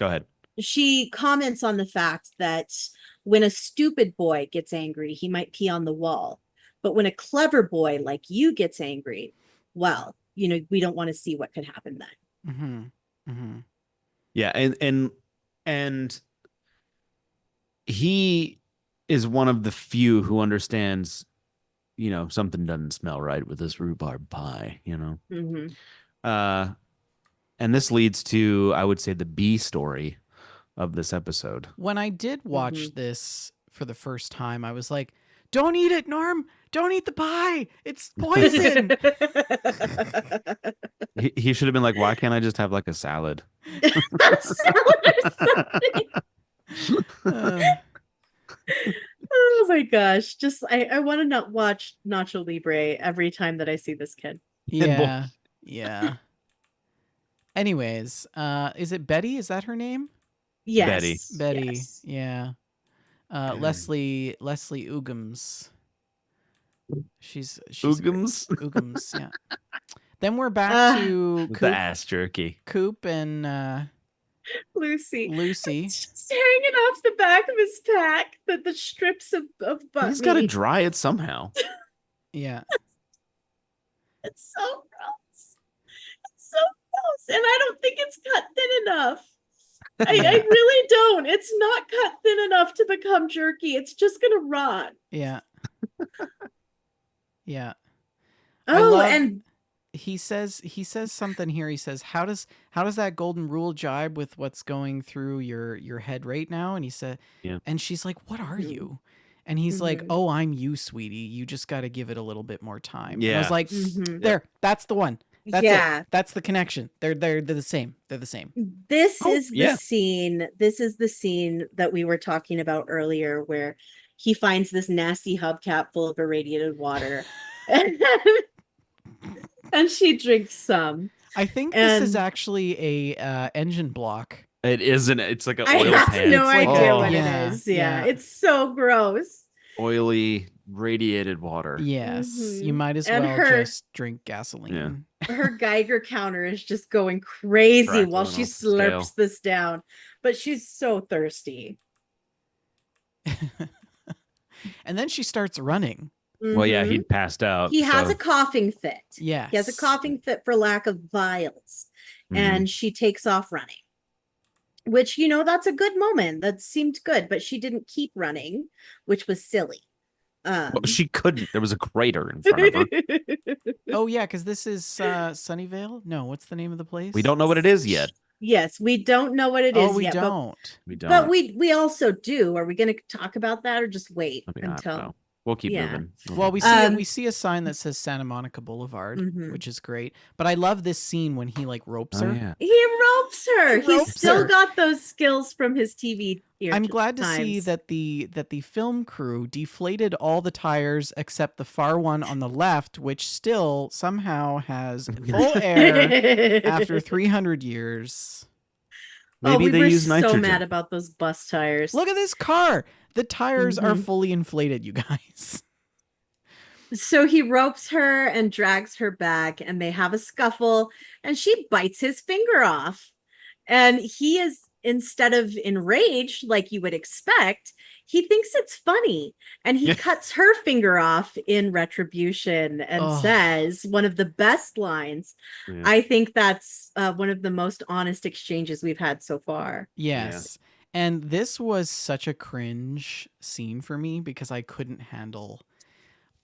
C: ahead.
D: she comments on the fact that when a stupid boy gets angry, he might pee on the wall. But when a clever boy like you gets angry, well, we don't want to see what could happen then.
B: Mm-hmm. Mm-hmm.
C: Yeah, and he is one of the few who understands, something doesn't smell right with this rhubarb pie,
D: Mm-hmm.
C: And this leads to, I would say, the B story of this episode.
B: When I did watch this for the first time, I was like, don't eat it, Norm. Don't eat the pie. It's poison.
C: He should have been like, why can't I just have like a salad?
D: Oh my gosh. Just I want to not watch Nacho Libre every time that I see this kid.
B: Yeah. Yeah. Anyways, is it Betty? Is that her name?
D: Yes.
B: Betty.
D: Yes.
B: Yeah. Leslie Ugams. She's
C: Oogums?
B: Ugams, yeah. Then we're back to
C: The
B: Coop,
C: ass jerky.
B: Coop and
D: Lucy.
B: Lucy.
D: Just hanging off the back of his pack, the strips of butt
C: He's got to
D: meat.
C: dry it somehow.
B: Yeah.
D: It's so gross. It's so gross. And I don't think it's cut thin enough. I really don't. It's not cut thin enough to become jerky. It's just gonna rot.
B: Yeah. Yeah.
D: Oh, and
B: he says something here. He says, how does that golden rule jibe with what's going through your head right now? And he said,
C: Yeah.
B: And she's like, what are you? And he's like, oh, I'm you, sweetie. You just got to give it a little bit more time. And I was
C: Yeah.
B: like, there, that's the one. That's it. That's the connection. They're the same. They're the same.
D: This is the
C: yeah.
D: scene. This is the scene that we were talking about earlier, where he finds this nasty hubcap full of irradiated water, and she drinks some.
B: I think this is actually a engine block.
C: It isn't. It's like an
D: I
C: oil
D: have
C: pan.
D: no
C: It's like,
D: idea
C: oh,
D: what
B: yeah,
D: it is. Yeah,
B: yeah.
D: it's so gross.
C: oily radiated water.
B: Yes, you
D: Mhm.
B: might as
D: And
B: well
D: her-
B: just drink gasoline.
D: Her Geiger counter is just going crazy while
C: Crackling
D: she
C: off the scale.
D: slurps this down. But she's so thirsty.
B: And then she starts running.
C: Well, yeah,
D: Mhm.
C: he'd passed out.
D: He has
C: so-
D: a coughing fit.
B: Yes.
D: He has a coughing fit for lack of vials.
C: Mhm.
D: And she takes off running. Which, that's a good moment. That seemed good, but she didn't keep running, which was silly.
C: Well, she couldn't. There was a crater in front of her.
B: Oh yeah, because this is Sunnyvale. No, what's the name of the place?
C: We don't know what it is yet.
D: Yes, we don't know what it is
B: Oh, we
D: yet,
B: don't.
C: We don't.
D: but we also do. Are we going to talk about that or just wait
C: I mean, I don't
D: until?
C: know. We'll keep
D: yeah.
C: moving.
B: Well, we see
D: Um,
B: we see a sign that says Santa Monica Boulevard,
D: Mhm.
B: which is great. But I love this scene when he like ropes
C: Oh,
B: her.
C: yeah.
D: He ropes her.
B: He
D: He's
B: ropes
D: still
B: her.
D: got those skills from his TV.
B: I'm glad to see
D: times.
B: that the film crew deflated all the tires except the far one on the left, which still somehow has full air after 300 years.
C: Maybe
D: we
C: they
D: were
C: use
D: so
C: nitrogen.
D: mad about those bus tires.
B: Look at this car. The tires are
D: Mhm.
B: fully inflated, you guys.
D: So he ropes her and drags her back, and they have a scuffle, and she bites his finger off. And he is, instead of enraged, like you would expect, he thinks it's funny. And he
C: Yeah.
D: cuts her finger off in retribution and
B: Oh.
D: says one of the best lines.
C: Yeah.
D: I think that's one of the most honest exchanges we've had so far.
B: Yes. And this was such a cringe scene for me because I couldn't handle.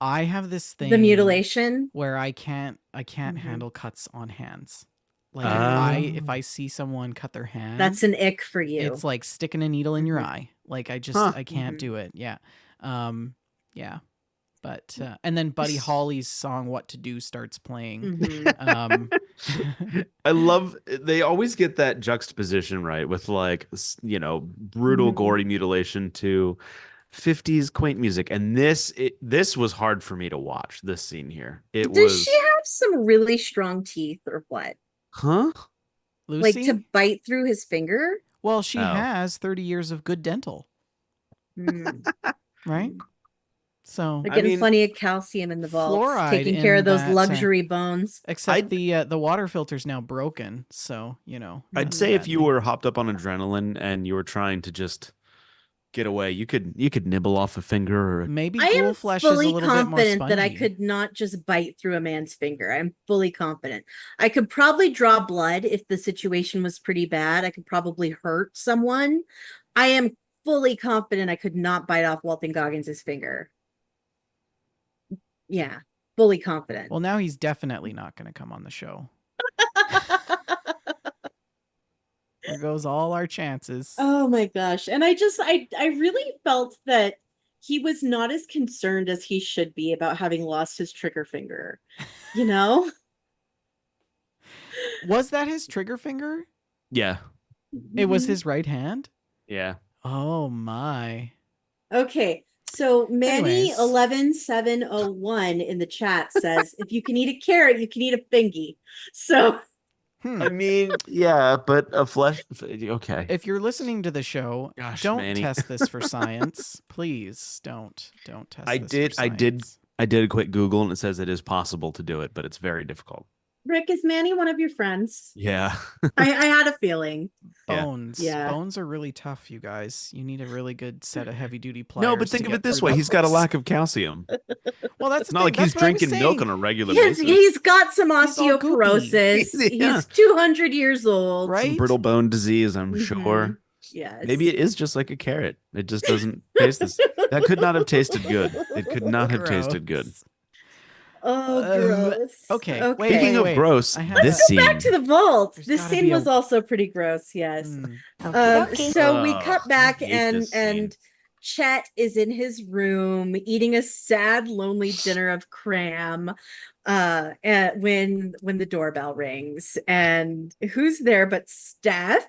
B: I have this thing
D: The mutilation.
B: where I can't
D: Mhm.
B: handle cuts on hands. Like if
C: Oh.
B: I see someone cut their hand,
D: That's an ick for you.
B: it's like sticking a needle in your
D: Mhm.
B: eye. Like I
C: Huh.
B: can't
D: Mhm.
B: do it. Yeah. Yeah. But and then Buddy Holly's song "What to Do" starts playing.
D: Mhm.
C: I love they always get that juxtaposition right with like brutal
D: Mhm.
C: gory mutilation to 50s quaint music, and this was hard for me to watch this scene here. It
D: Does
C: was
D: she have some really strong teeth or what?
C: huh?
B: Lucy,
D: Like to bite through his finger?
B: well, she
C: Oh.
B: has 30 years of good dental,
D: Hmm.
B: right? So
D: They're
C: I
D: getting
C: mean,
D: plenty of calcium in the vaults,
B: fluoride
D: taking care
B: in
D: of those
B: that,
D: luxury bones.
B: except
C: I'd-
B: the water filter's now broken, so not
C: I'd
B: a
C: say if
B: bad
C: you
B: thing.
C: were hopped up on adrenaline and you were trying to just get away, you could nibble off a finger or
B: Maybe
D: I am
B: ghoul flesh is a
D: fully
B: little bit more
D: confident that I
B: spongy.
D: could not just bite through a man's finger. I'm fully confident. I could probably draw blood if the situation was pretty bad. I could probably hurt someone. I am fully confident I could not bite off Walton Goggins' finger. Yeah, fully confident.
B: Well, now he's definitely not going to come on the show. There goes all our chances.
D: Oh my gosh. And I really felt that he was not as concerned as he should be about having lost his trigger finger. You know?
B: Was that his trigger finger?
C: yeah.
B: It was his right hand?
C: Yeah.
B: Oh my.
D: Okay. So Manny
B: Anyways.
D: 11701 in the chat says if you can eat a carrot, you can eat a fingy. So
C: I mean, yeah, but a flesh okay.
B: If you're listening to the show,
C: Gosh,
B: don't
C: Manny.
B: test this for science. Please don't test
C: I
B: this
C: did
B: for
C: I did
B: science.
C: I did a quick Google and it says it is possible to do it, but it's very difficult.
D: Rick, is Manny one of your friends?
C: Yeah.
D: I had a feeling.
C: Yeah.
B: Bones.
D: Yeah.
B: Bones are really tough, you guys. You need a really good set of heavy duty pliers.
C: No, but
B: to
C: think of
B: get
C: it this
B: through
C: way. He's got a
B: those.
C: lack of calcium.
B: Well, that's
C: It's
B: the
C: not
B: thing.
C: like he's
B: That's what I was
C: drinking milk
B: saying.
C: on a regular
D: He's,
C: basis.
D: he's got some
B: He's all goopy.
D: osteoporosis.
C: Yeah.
D: He's 200 years old.
B: Right?
C: Some brittle bone disease, I'm
D: Mhm.
C: sure.
D: Yes.
C: Maybe it is just like a carrot. It just doesn't taste this. That could not have tasted good. It could not have tasted good.
B: Gross.
D: Oh,
B: Um,
D: gross.
B: okay, wait,
C: Speaking of
B: wait.
C: gross,
B: I have
C: this
B: a-
C: scene.
D: Back to the vault.
B: There's
D: This
B: gotta
D: scene
B: be a-
D: was also pretty gross. Yes.
B: Mm.
D: So we
C: Ugh,
D: cut back
C: I hate
D: and
C: this scene.
D: and Chet is in his room eating a sad, lonely dinner of cram. When the doorbell rings, and who's there but Steph,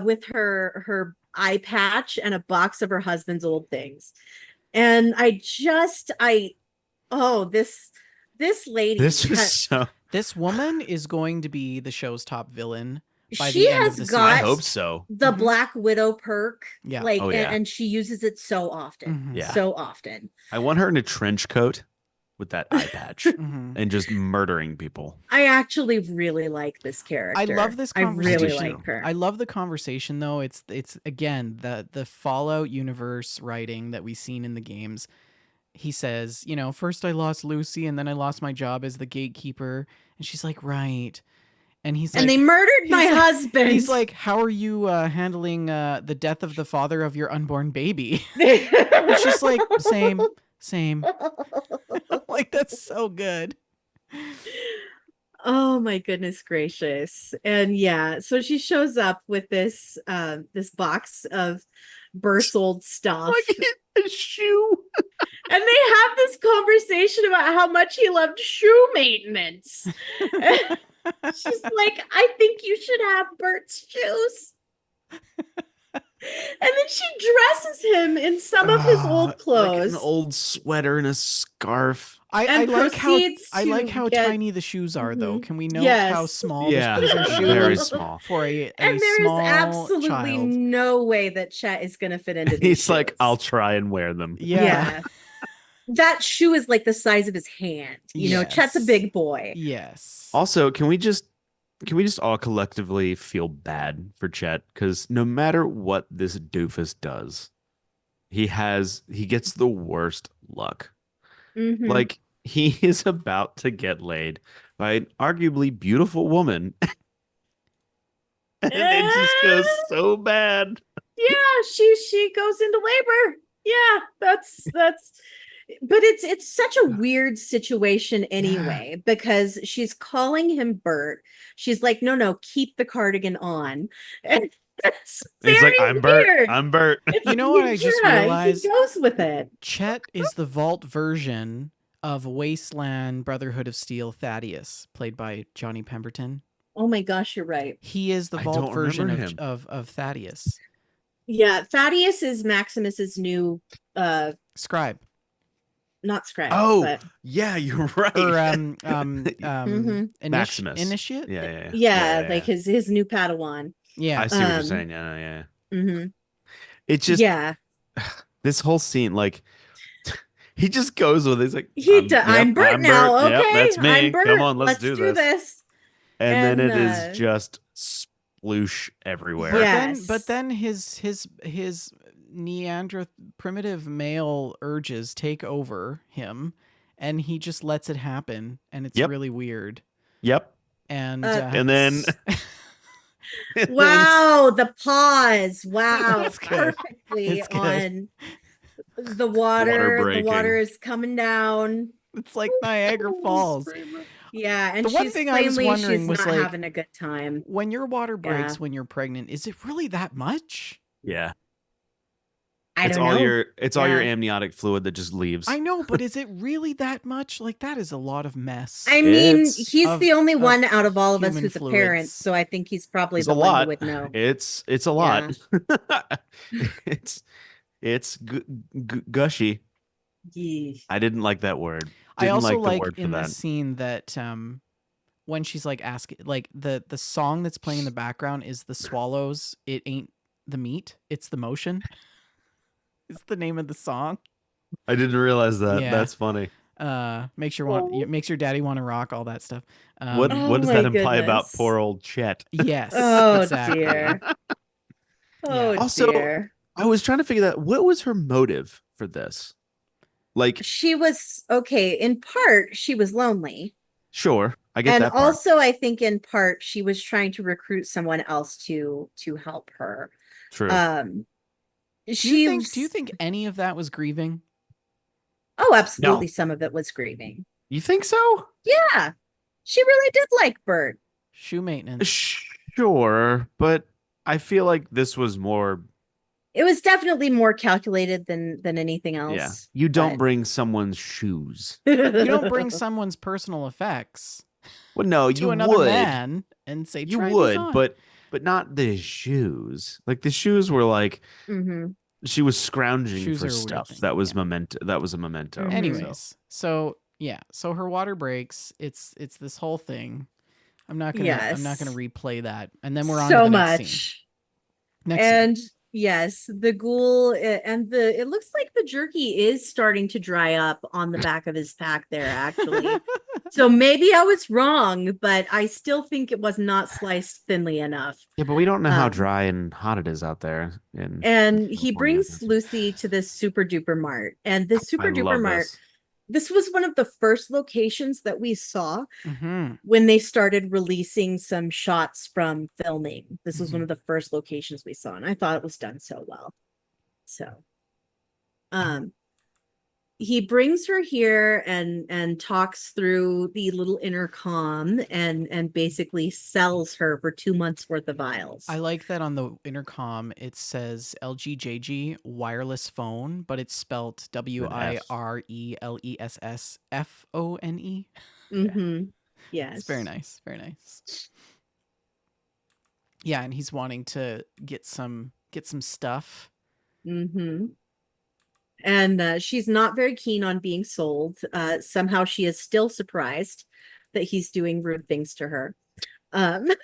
D: with her eye patch and a box of her husband's old things. And this lady
C: This
D: had-
C: was so.
B: This woman is going to be the show's top villain by
D: She
B: the end of
D: has
B: the
D: got-
C: I
B: series.
C: hope so.
D: The
B: Mhm.
D: Black Widow perk,
B: Yeah.
D: like,
C: Oh, yeah.
D: and she uses it so often,
B: Mhm.
C: Yeah.
D: so often.
C: I want her in a trench coat with that eye patch
B: Mhm.
C: and just murdering people.
D: I actually really like this character.
B: I love this
D: I really
B: conversation.
D: like her.
B: I love the conversation though. It's again the Fallout universe writing that we've seen in the games. He says, you know, first I lost Lucy and then I lost my job as the gatekeeper. And she's like, right. And he's
D: and
B: like,
D: they murdered my
B: he's like-
D: husband.
B: he's like, how are you handling the death of the father of your unborn baby? And she's like, same. Like, that's so good.
D: Oh my goodness gracious. And yeah, so she shows up with this this box of Bert's old stuff.
C: Like a shoe.
D: And they have this conversation about how much he loved shoe maintenance. She's like, I think you should have Bert's shoes. And then she dresses him in some of his old
C: Like
D: clothes.
C: an old sweater and a scarf.
B: I
D: And
B: like how
D: proceeds
B: I like
D: to
B: how
D: get-
B: tiny the shoes are, though.
D: Mhm.
B: Can we note how
D: Yes.
B: small
C: Yeah,
B: these are shoes
C: very small.
B: for a
D: And there is
B: small
D: absolutely
B: child?
D: no way that Chet is going to fit into these
C: He's like,
D: shoes.
C: I'll try and wear them.
B: Yeah.
D: That shoe is like the size of his hand. You know, Chet's a
B: Yes.
D: big boy.
B: Yes.
C: Also, can we just all collectively feel bad for Chet? Because no matter what this doofus does, he gets the worst luck.
D: Mhm.
C: Like, he is about to get laid by an arguably beautiful woman. And it just goes so bad.
D: Yeah, she goes into labor. Yeah, that's but it's such a weird situation anyway, because she's calling him Bert. She's like, no, keep the cardigan on. And that's
C: He's like,
D: very
C: I'm Bert.
D: weird.
C: I'm Bert.
D: It's-
B: You know what I just realized?
D: He goes with it.
B: Chet is the vault version of Wasteland Brotherhood of Steel Thaddeus, played by Johnny Pemberton.
D: Oh my gosh, you're right.
B: He is the
C: I
B: vault
C: don't
B: version
C: remember
B: of,
C: him.
B: of Thaddeus.
D: Yeah, Thaddeus is Maximus's new
B: Scribe.
D: not scribe,
C: Oh,
D: but
C: yeah, you're right.
B: Or
D: Mhm.
C: Maximus.
B: Initiate?
C: Yeah.
D: yeah, like his new Padawan.
B: Yeah.
C: I see what you're
D: Um,
C: saying. Yeah.
D: Mhm.
C: It's just
D: Yeah.
C: this whole scene, like he just goes with it. He's like,
D: I'm Bert
C: I'm
D: now.
C: Bert.
D: Okay,
C: Yep, that's me.
D: I'm Bert.
C: Come on, let's do this. And then
D: And,
C: it is just sploosh everywhere.
B: But
D: Yes.
B: then his primitive male urges take over him, and he just lets it happen, and it's
C: Yep.
B: really weird.
C: Yep.
B: And
C: And then and then-
D: wow, the pause. Wow,
B: It's good.
D: perfectly
B: It's good.
D: on the water. The
C: breaking.
D: water is coming down.
B: it's like Niagara Falls.
D: Yeah, and
B: The one
D: she's
B: thing I was
D: plainly
B: wondering
D: she's
B: was,
D: not
B: like,
D: having a good time.
B: When your water breaks
D: Yeah.
B: when you're pregnant, is it really that much?
C: yeah.
D: I
C: It's
D: don't
C: all
D: know.
C: your
D: Yeah.
C: amniotic fluid that just leaves.
B: I know, but is it really that much? Like, that is a lot of mess.
D: I mean,
C: It's
D: he's
B: of-
D: the only
B: of
D: one out of all of us
B: human
D: who's a parent,
B: fluids.
D: so I think he's probably
C: It's
D: the
C: a
D: one who
C: lot.
D: would know.
C: It's a lot. it's gushy.
D: Yeesh.
C: I didn't like that word.
B: I
C: Didn't
B: also
C: like the
B: like
C: word for
B: in the
C: that.
B: scene that when she's like asking, like the song that's playing in the background is the Swallows. It ain't the meat, it's the motion. It's the name of the song.
C: I didn't realize that.
B: Yeah.
C: That's funny.
B: Makes your daddy want to rock, all that stuff.
C: What
D: Oh
C: does
D: my
C: that imply about
D: goodness.
C: poor old Chet?
B: Yes.
D: Oh
B: exactly.
D: dear. Oh
B: Yeah.
C: Also-
D: dear.
C: I was trying to figure out what was her motive for this. Like,
D: She was okay. In part, she was lonely.
C: sure, I get
D: And
C: that part.
D: also, I think in part she was trying to recruit someone else to help her.
C: True.
B: Do you think any of that was grieving?
D: Oh, absolutely. Some of it was grieving.
C: You think so?
D: Yeah. She really did like Bert.
B: Shoe maintenance.
C: Sure, but I feel like this was more.
D: It was definitely more calculated than anything else.
C: Yeah, you don't
D: but-
C: bring someone's shoes.
B: You don't bring someone's personal effects
C: Well, no,
B: to
C: you
B: another
C: would.
B: man and say,
C: You
B: "Try this
C: would,
B: on."
C: but not the shoes. Like the shoes were like
D: Mhm.
C: she was scrounging
B: Shoes
C: for
B: are a weird
C: stuff.
B: thing,
C: That was
B: yeah.
C: memento. That was a memento.
D: Mhm.
B: Anyways, so yeah, so her water breaks. It's this whole thing. I'm not gonna replay that. And then we're on to
D: So
B: the next scene.
D: much.
B: Next scene.
D: And yes, the ghoul and it looks like the jerky is starting to dry up on the back of his pack there, actually. So maybe I was wrong, but I still think it was not sliced thinly enough.
C: Yeah, but we don't know how dry and hot it is out there.
D: And he brings Lucy to this super duper mart. And this super duper mart, this was one of the first locations that we saw when they started releasing some shots from filming. This was one of the first locations we saw, and I thought it was done so well. So, he brings her here and talks through the little intercom and basically sells her for 2 months worth of vials.
B: I like that on the intercom it says LGJG wireless phone, but it's spelled WIRELESSFONE.
D: Yes.
B: It's very nice. Very nice. Yeah, and he's wanting to get some stuff.
D: And she's not very keen on being sold. Somehow she is still surprised that he's doing rude things to her. And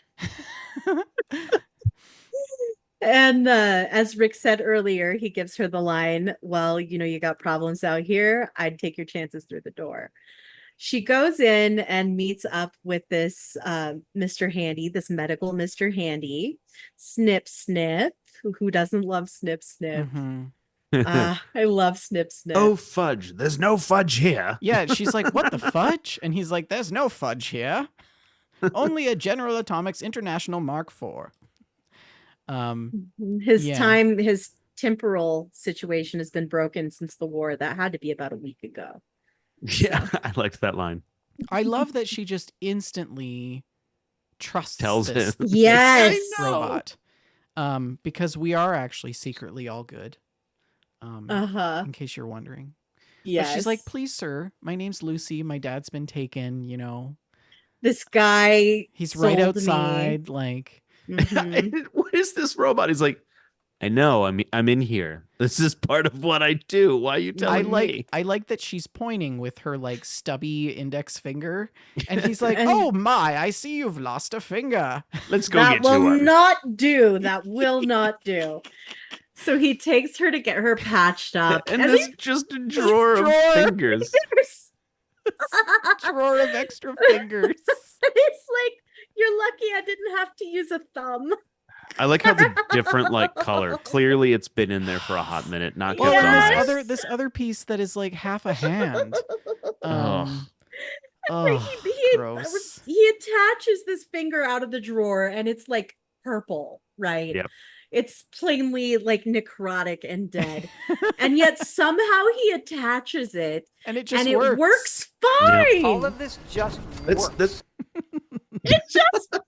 D: as Rick said earlier, he gives her the line, well, you got problems out here. I'd take your chances through the door. She goes in and meets up with this Mr. Handy, this medical Mr. Handy. Snip, snip. Who doesn't love snip, snip? I love snip, snip.
C: Oh, fudge. There's no fudge here.
B: Yeah, she's like, what the fudge? And he's like, there's no fudge here. Only a General Atomics International Mark IV.
D: His temporal situation has been broken since the war. That had to be about a week ago.
C: Yeah, I liked that line.
B: I love that she just instantly trusts
C: this
B: robot. Because we are actually secretly all good. In case you're wondering.
D: Yes.
B: But she's like, please, sir, my name's Lucy. My dad's been taken,
D: This guy,
B: he's right outside, like.
C: What is this robot? He's like, I know, I'm in here. This is part of what I do. Why are you telling me?
B: I like that she's pointing with her like stubby index finger, and he's like, "Oh my, I see you've lost a finger.
C: Let's go
D: that
C: get you one."
D: That will not do. That will not do. So he takes her to get her patched up,
C: and this just a drawer of fingers.
B: Drawer of extra fingers.
D: It's like, you're lucky I didn't have to use a thumb.
C: I like how the different like color. Clearly, it's been in there for a hot minute. Not
B: well,
C: kept on
B: this other piece that is like half a hand.
D: Gross. He attaches this finger out of the drawer, and it's like purple, right?
C: Yep.
D: It's plainly like necrotic and dead, and yet somehow he attaches it,
B: and it just
D: it works fine.
A: Yep. All of this just works.
D: It just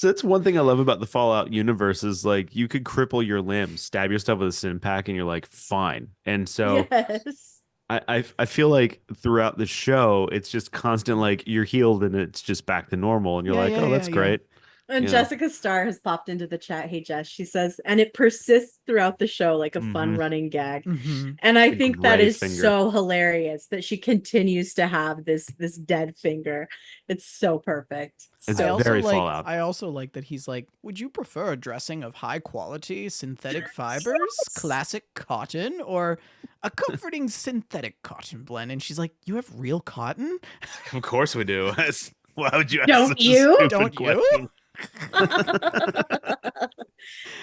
C: So that's one thing I love about the Fallout universe is like you could cripple your limbs, stab yourself with a stim pack, and you're like fine. And so
D: yes.
C: I feel like throughout the show it's just constant like you're healed and it's just back to normal, and you're that's great.
D: And Jessica Starr has popped into the chat. Hey, Jess, she says, and it persists throughout the show like a fun running gag. And I think that is so hilarious that she continues to have this dead finger. It's so perfect.
C: It's very Fallout.
B: I also like that he's like, would you prefer a dressing of high quality synthetic fibers, classic cotton, or a comforting synthetic cotton blend? And she's like, you have real cotton?
C: Of course we do. Why would you ask
D: Don't you?
B: Don't you?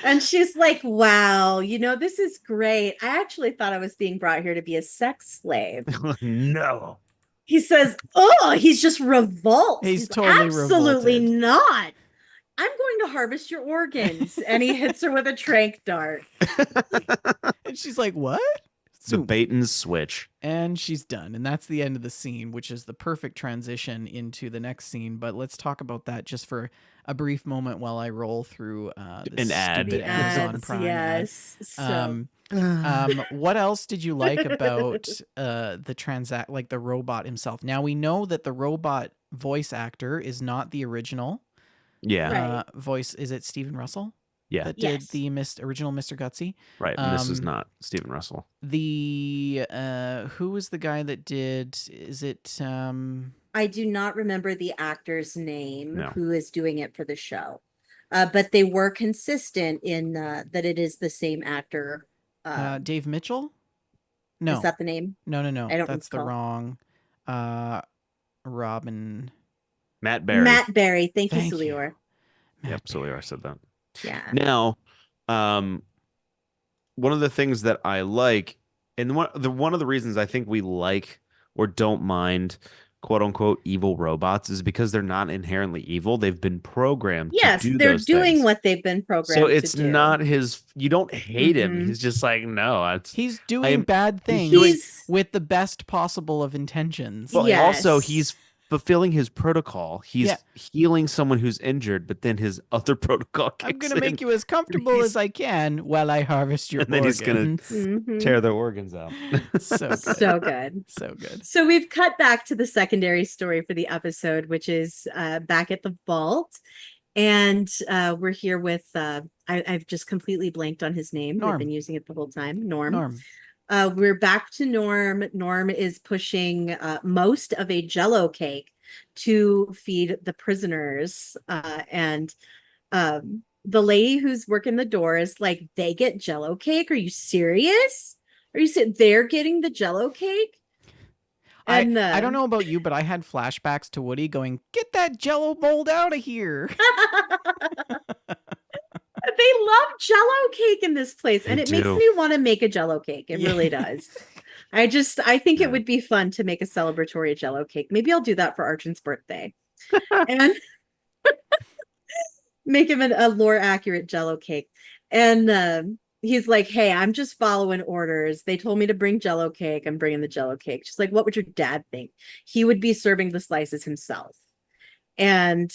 D: And she's like, wow, this is great. I actually thought I was being brought here to be a sex slave.
C: No.
D: He says, oh, he's just revolts.
B: He's totally
D: absolutely
B: revolted.
D: Not. I'm going to harvest your organs. And he hits her with a trank dart.
B: And she's like, what?
C: The bait and switch.
B: And she's done. And that's the end of the scene, which is the perfect transition into the next scene. But let's talk about that just for a brief moment while I roll through this stupid Amazon Prime.
D: Yes.
B: What else did you like about the robot himself? Now we know that the robot voice actor is not the original.
C: Yeah.
B: Voice. Is it Stephen Russell?
C: Yeah.
B: That did the original Mr. Gutsy.
C: Right. And this is not Stephen Russell.
B: The who was the guy that did? Is it
D: I do not remember the actor's name
C: No.
D: who is doing it for the show. But they were consistent in that it is the same actor.
B: Dave Mitchell? No.
D: Is that the name?
B: No.
D: I don't
B: That's the
D: recall.
B: wrong Robin.
C: Matt Berry.
D: Matt Berry. Thank you,
B: Thank you.
D: Sulior.
C: Yep, Solior said that.
D: Yeah.
C: Now, one of the things that I like, and one of the reasons I think we like or don't mind quote unquote evil robots is because they're not inherently evil. They've been programmed
D: Yes,
C: to do
D: they're
C: those
D: doing
C: things.
D: what they've been programmed
C: So it's
D: to do.
C: not his. You don't hate him.
D: Mhm.
C: He's just like, no.
B: He's doing bad things
D: He's
B: with the best possible of intentions.
C: But
D: Yes.
C: also he's fulfilling his protocol. He's
B: Yeah.
C: healing someone who's injured, but then his other protocol kicks
B: I'm gonna
C: in,
B: make you as comfortable as I can while I harvest your
C: and then
B: organs.
C: he's gonna
D: Mhm.
C: tear their organs out.
B: So good.
D: so good.
B: So good.
D: So we've cut back to the secondary story for the episode, which is back at the vault. And we're here with, I've just completely blanked on his name.
B: Norm.
D: I've been using it the whole time. Norm.
B: Norm.
D: We're back to Norm. Norm is pushing most of a Jello cake to feed the prisoners. And the lady who's working the door is like, they get Jello cake? Are you serious? Are you saying they're getting the Jello cake? And
B: I don't know about you, but I had flashbacks to Woody going, "Get that Jello mold out of here."
D: They love Jello cake in this place, and
C: They
D: it makes
C: do.
D: me want to make a Jello cake. It really does. I think
C: Yeah.
D: it would be fun to make a celebratory Jello cake. Maybe I'll do that for Arjun's birthday, and make him a lore accurate Jello cake. And he's like, "Hey, I'm just following orders. They told me to bring Jello cake. I'm bringing the Jello cake." She's like, "What would your dad think? He would be serving the slices himself." And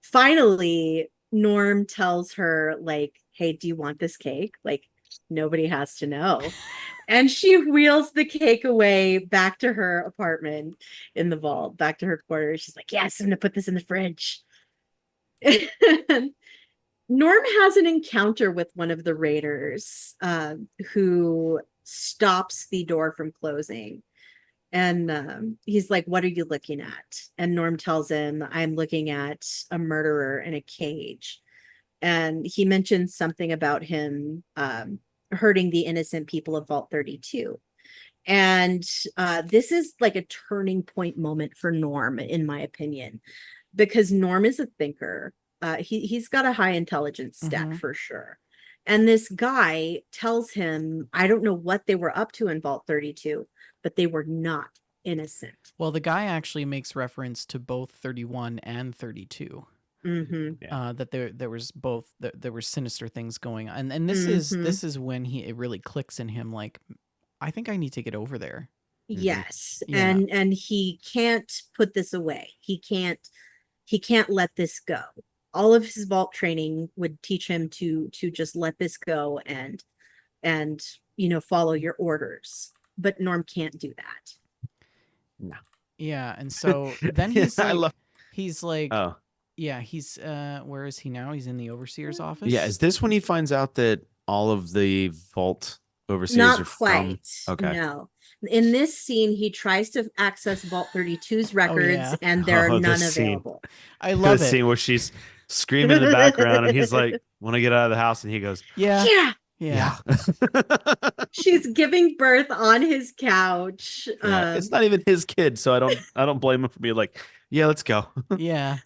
D: finally, Norm tells her, like, "Hey, do you want this cake? Like, nobody has to know." And she wheels the cake away back to her apartment in the vault, back to her quarters. She's like, "Yes, I'm gonna put this in the fridge." And Norm has an encounter with one of the raiders who stops the door from closing. And he's like, "What are you looking at?" And Norm tells him, "I'm looking at a murderer in a cage." And he mentions something about him hurting the innocent people of Vault 32. And this is like a turning point moment for Norm, in my opinion, because Norm is a thinker. He's got a high intelligence stat for sure. And this guy tells him, I don't know what they were up to in Vault 32, but they were not innocent.
B: Well, the guy actually makes reference to both 31 and 32.
D: Mm-hmm.
B: That there was both there were sinister things going on, and this is when it really clicks in him. Like, I think I need to get over there.
D: Yes.
B: Yeah.
D: And he can't put this away. He can't let this go. All of his vault training would teach him to just let this go and follow your orders. But Norm can't do that.
C: No.
B: Yeah, and so then he's like,
C: Oh.
B: Yeah, he's where is he now? He's in the overseer's office.
C: Yeah, is this when he finds out that all of the vault overseers
D: Not
C: are
D: quite.
C: from? Okay.
D: No. In this scene, he tries to access Vault 32's records, and there are none
C: this scene.
D: available.
B: I love
C: the
B: it.
C: scene where she's screaming in the background, and he's like, "Want to get out of the house?" And he goes,
B: Yeah.
D: Yeah. She's giving birth on his couch.
C: Yeah, it's not even his kid, so I don't blame him for being like, "Yeah, let's go."
B: Yeah.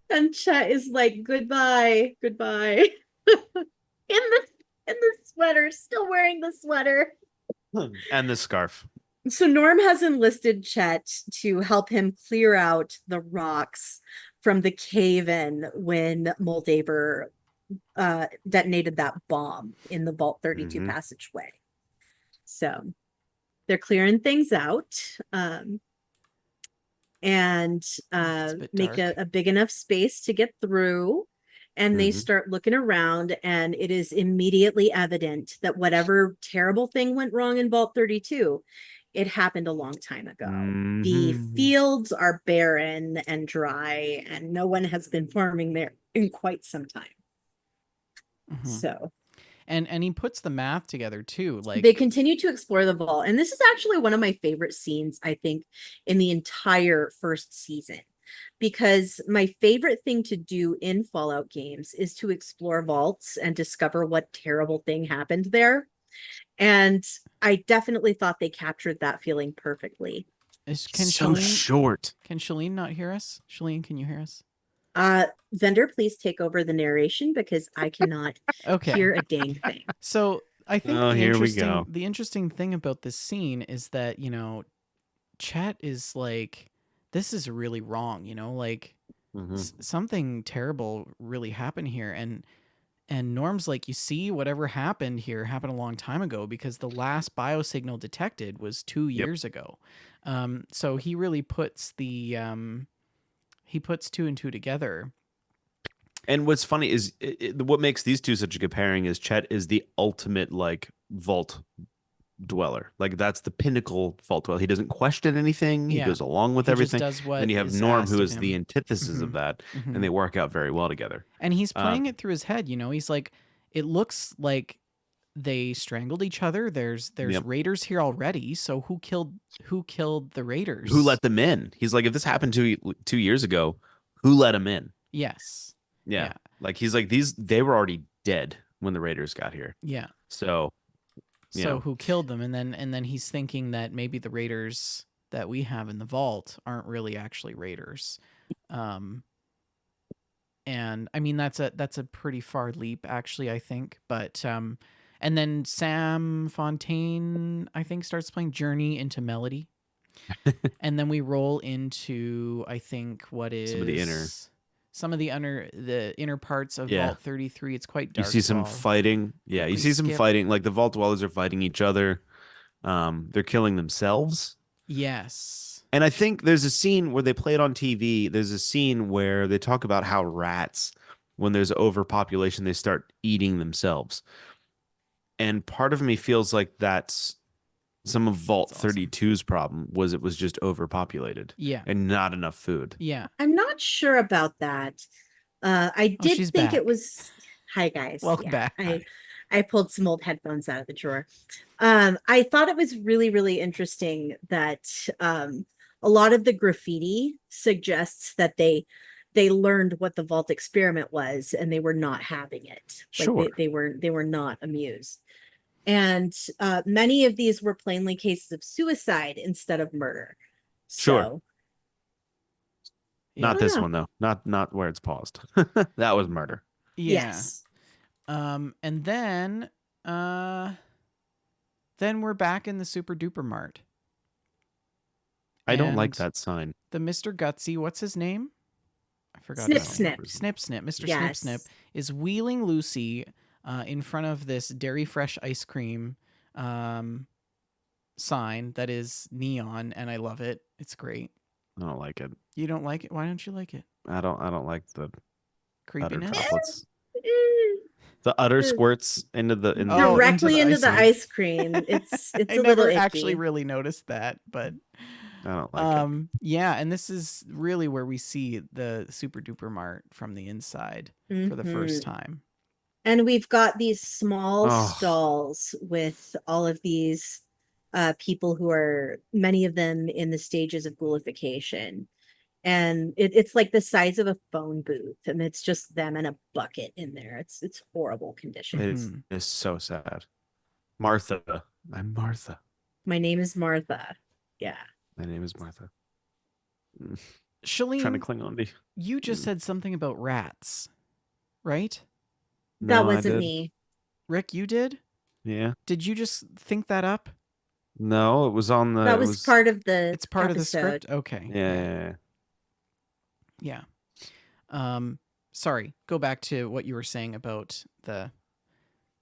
D: And Chet is like, "Goodbye, goodbye." in the sweater, still wearing the sweater.
C: And the scarf.
D: So Norm has enlisted Chet to help him clear out the rocks from the cave-in when Moldaver detonated that bomb in the Vault 32 passageway. So they're clearing things out and make a big enough space to get through. And they start looking around, and it is immediately evident that whatever terrible thing went wrong in Vault 32, it happened a long time ago. The fields are barren and dry, and no one has been farming there in quite some time. So,
B: And he puts the math together too. Like
D: they continue to explore the vault, and this is actually one of my favorite scenes, I think, in the entire first season, because my favorite thing to do in Fallout games is to explore vaults and discover what terrible thing happened there. And I definitely thought they captured that feeling perfectly.
B: can
C: so
B: Shalene
C: short.
B: can Shalene not hear us? Shalene, can you hear us?
D: Vendor, please take over the narration because I cannot
B: Okay.
D: hear a dang thing.
B: So I think
C: Oh,
B: the
C: here we
B: interesting
C: go.
B: the interesting thing about this scene is that, you know, Chet is like, this is really wrong, you know, like something terrible really happened here. And Norm's like, you see, whatever happened here happened a long time ago because the last biosignal detected was 2 years ago. So he really puts the he puts 2 and 2 together.
C: And what's funny is what makes these two such a good pairing is Chet is the ultimate like vault dweller. Like that's the pinnacle vault dweller. He doesn't question anything. He
B: Yeah.
C: goes along with
B: He just
C: everything.
B: does what
C: Then you have
B: is
C: Norm,
B: asked
C: who
B: of
C: is the
B: him.
C: antithesis of that,
B: Mhm.
C: and they work out very well together.
B: And he's playing it through his head, you know. He's like, it looks like they strangled each other. There's
C: Yep.
B: raiders here already. So who killed the raiders?
C: Who let them in? He's like, if this happened 2 years ago, who let them in?
B: Yes.
C: Yeah.
B: Yeah.
C: Like he's like they were already dead when the Raiders got here.
B: Yeah.
C: So
B: who killed them? And then he's thinking that maybe the raiders that we have in the vault aren't really actually raiders. And I mean that's a pretty far leap actually, I think. But and then Sam Fontaine, I think, starts playing Journey into Melody. And then we roll into, I think, what is some of the inner parts of Vault 33. It's quite dark.
C: You see some fighting. Yeah, you see some fighting. Like the Vault Dwellers are fighting each other. They're killing themselves.
B: Yes.
C: And I think there's a scene where they play it on TV. There's a scene where they talk about how rats, when there's overpopulation, they start eating themselves. And part of me feels like that's some of Vault 32's problem was it was just overpopulated.
B: Yeah.
C: And not enough food.
B: Yeah.
D: I'm not sure about that. I did think
B: back.
D: it was. Hi guys.
B: Welcome back.
D: I pulled some old headphones out of the drawer. I thought it was really, really interesting that a lot of the graffiti suggests that they learned what the vault experiment was and they were not having it. Like they were not amused. And many of these were plainly cases of suicide instead of murder. So,
C: not this one though. Not where it's paused. That was murder.
B: Yeah.
D: Yes.
B: And then we're back in the Super Duper Mart.
C: I don't like that sign.
B: The Mr. Gutsy, what's his name? I forgot.
D: Snip Snip.
B: Snip Snip. Mr.
D: Yes.
B: Snip Snip is wheeling Lucy in front of this Dairy Fresh ice cream sign that is neon, and I love it. It's great.
C: I don't like it.
B: You don't like it? Why don't you like it?
C: I don't like the
B: Creepiness.
C: droplets. The udder squirts into the
D: directly into the ice cream. It's
B: I
D: a little
B: never
D: icky.
B: actually really noticed that, but
C: I don't like it.
B: Yeah, and this is really where we see the Super Duper Mart from the inside for the first time.
D: And we've got these small stalls with all of these people who are, many of them in the stages of ghoulification. And it's like the size of a phone booth, and it's just them and a bucket in there. It's horrible condition.
C: It's so sad. Martha. I'm Martha.
D: My name is Martha. Yeah.
C: My name is Martha.
B: Shalene,
C: trying to cling on to
B: you just said something about rats, right?
D: That wasn't me.
B: Rick, you did?
C: Yeah.
B: Did you just think that up?
C: No, it was on the.
D: That was part of the.
B: It's part
D: episode.
B: of the script. Okay.
C: Yeah.
B: Sorry. Go back to what you were saying about the.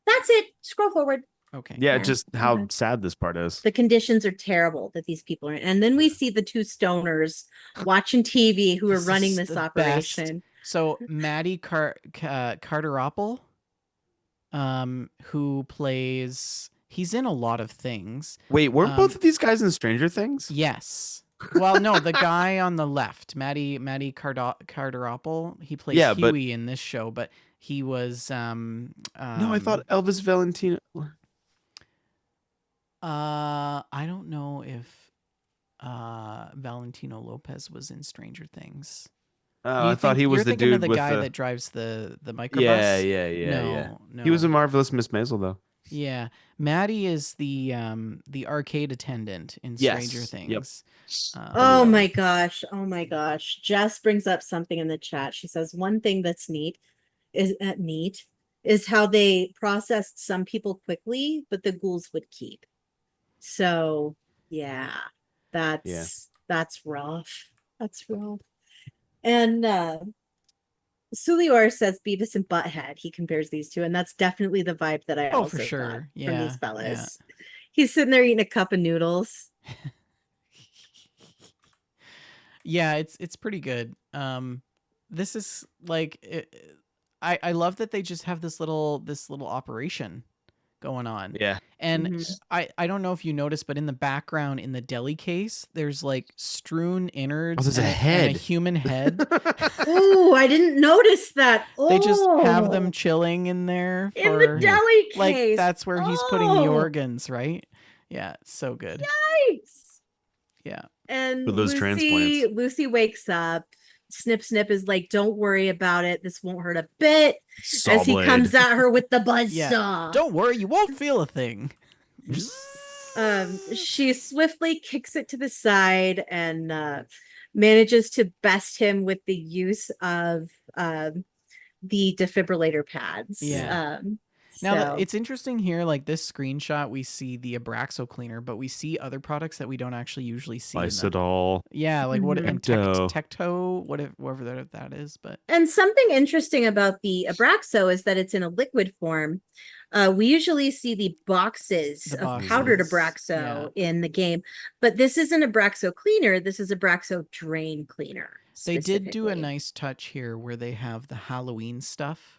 D: That's it. Scroll forward.
B: Okay.
C: Yeah, just how sad this part is.
D: The conditions are terrible that these people are in. And then we see the two stoners watching TV who are running this operation.
B: So Maddie Carteropple, who plays, he's in a lot of things.
C: Wait, weren't both of these guys in Stranger Things?
B: Yes. Well, no, the guy on the left, Maddie Carteropple, he plays Huey in this show, but He was
C: No, I thought Elvis Valentino.
B: I don't know if Valentino Lopez was in Stranger Things.
C: I thought he was
B: you're
C: the
B: thinking of
C: dude
B: the
C: with
B: guy
C: the.
B: that drives the microbus?
C: Yeah.
B: No.
C: He was a marvelous Miss Maisel, though.
B: Yeah, Maddie is the arcade attendant in Stranger
C: Yes. Yep.
B: Things.
C: I knew
D: Oh
C: that
D: my
C: one.
D: gosh. Oh my gosh. Jess brings up something in the chat. She says one thing that's neat is how they processed some people quickly, but the ghouls would keep. So yeah,
C: Yeah.
D: that's rough. That's rough. And Sulior says Beavis and Butthead. He compares these two, and that's definitely the vibe that I
B: Oh, for
D: also got
B: sure.
D: from these
B: Yeah.
D: fellas. He's sitting there eating a cup of noodles.
B: Yeah, it's pretty good. This is like I love that they just have this little operation going on.
C: Yeah.
B: And
D: Mhm.
B: I don't know if you noticed, but in the background in the deli case, there's like strewn innards
C: there's a
B: and a
C: head.
B: human head.
D: Oh, I didn't notice that.
B: They just have them
D: Oh,
B: chilling in there
D: in the
B: for
D: deli
B: like
D: case.
B: that's where he's putting the organs, right? Yeah, it's so good.
D: Yikes.
B: Yeah.
D: And
C: For those transplants.
D: Lucy wakes up. Snip Snip is like, don't worry about it. This won't hurt a bit.
C: Saw
D: As he
C: blade.
D: comes at her with the
B: Yeah.
D: buzzsaw.
B: Don't worry, you won't feel a thing.
D: She swiftly kicks it to the side and manages to best him with the use of the defibrillator pads.
B: Yeah. Now, it's interesting here, like this screenshot, we see the Abraxo cleaner, but we see other products that we don't actually usually see.
C: Bicidol.
B: Yeah, like what, and
C: Tecto.
B: Tecto, whatever that is. But
D: And something interesting about the Abraxo is that it's in a liquid form. We usually see the boxes of powdered Abraxo in the game, but this isn't Abraxo cleaner. This is Abraxo drain cleaner.
B: They did do a nice touch here where they have the Halloween stuff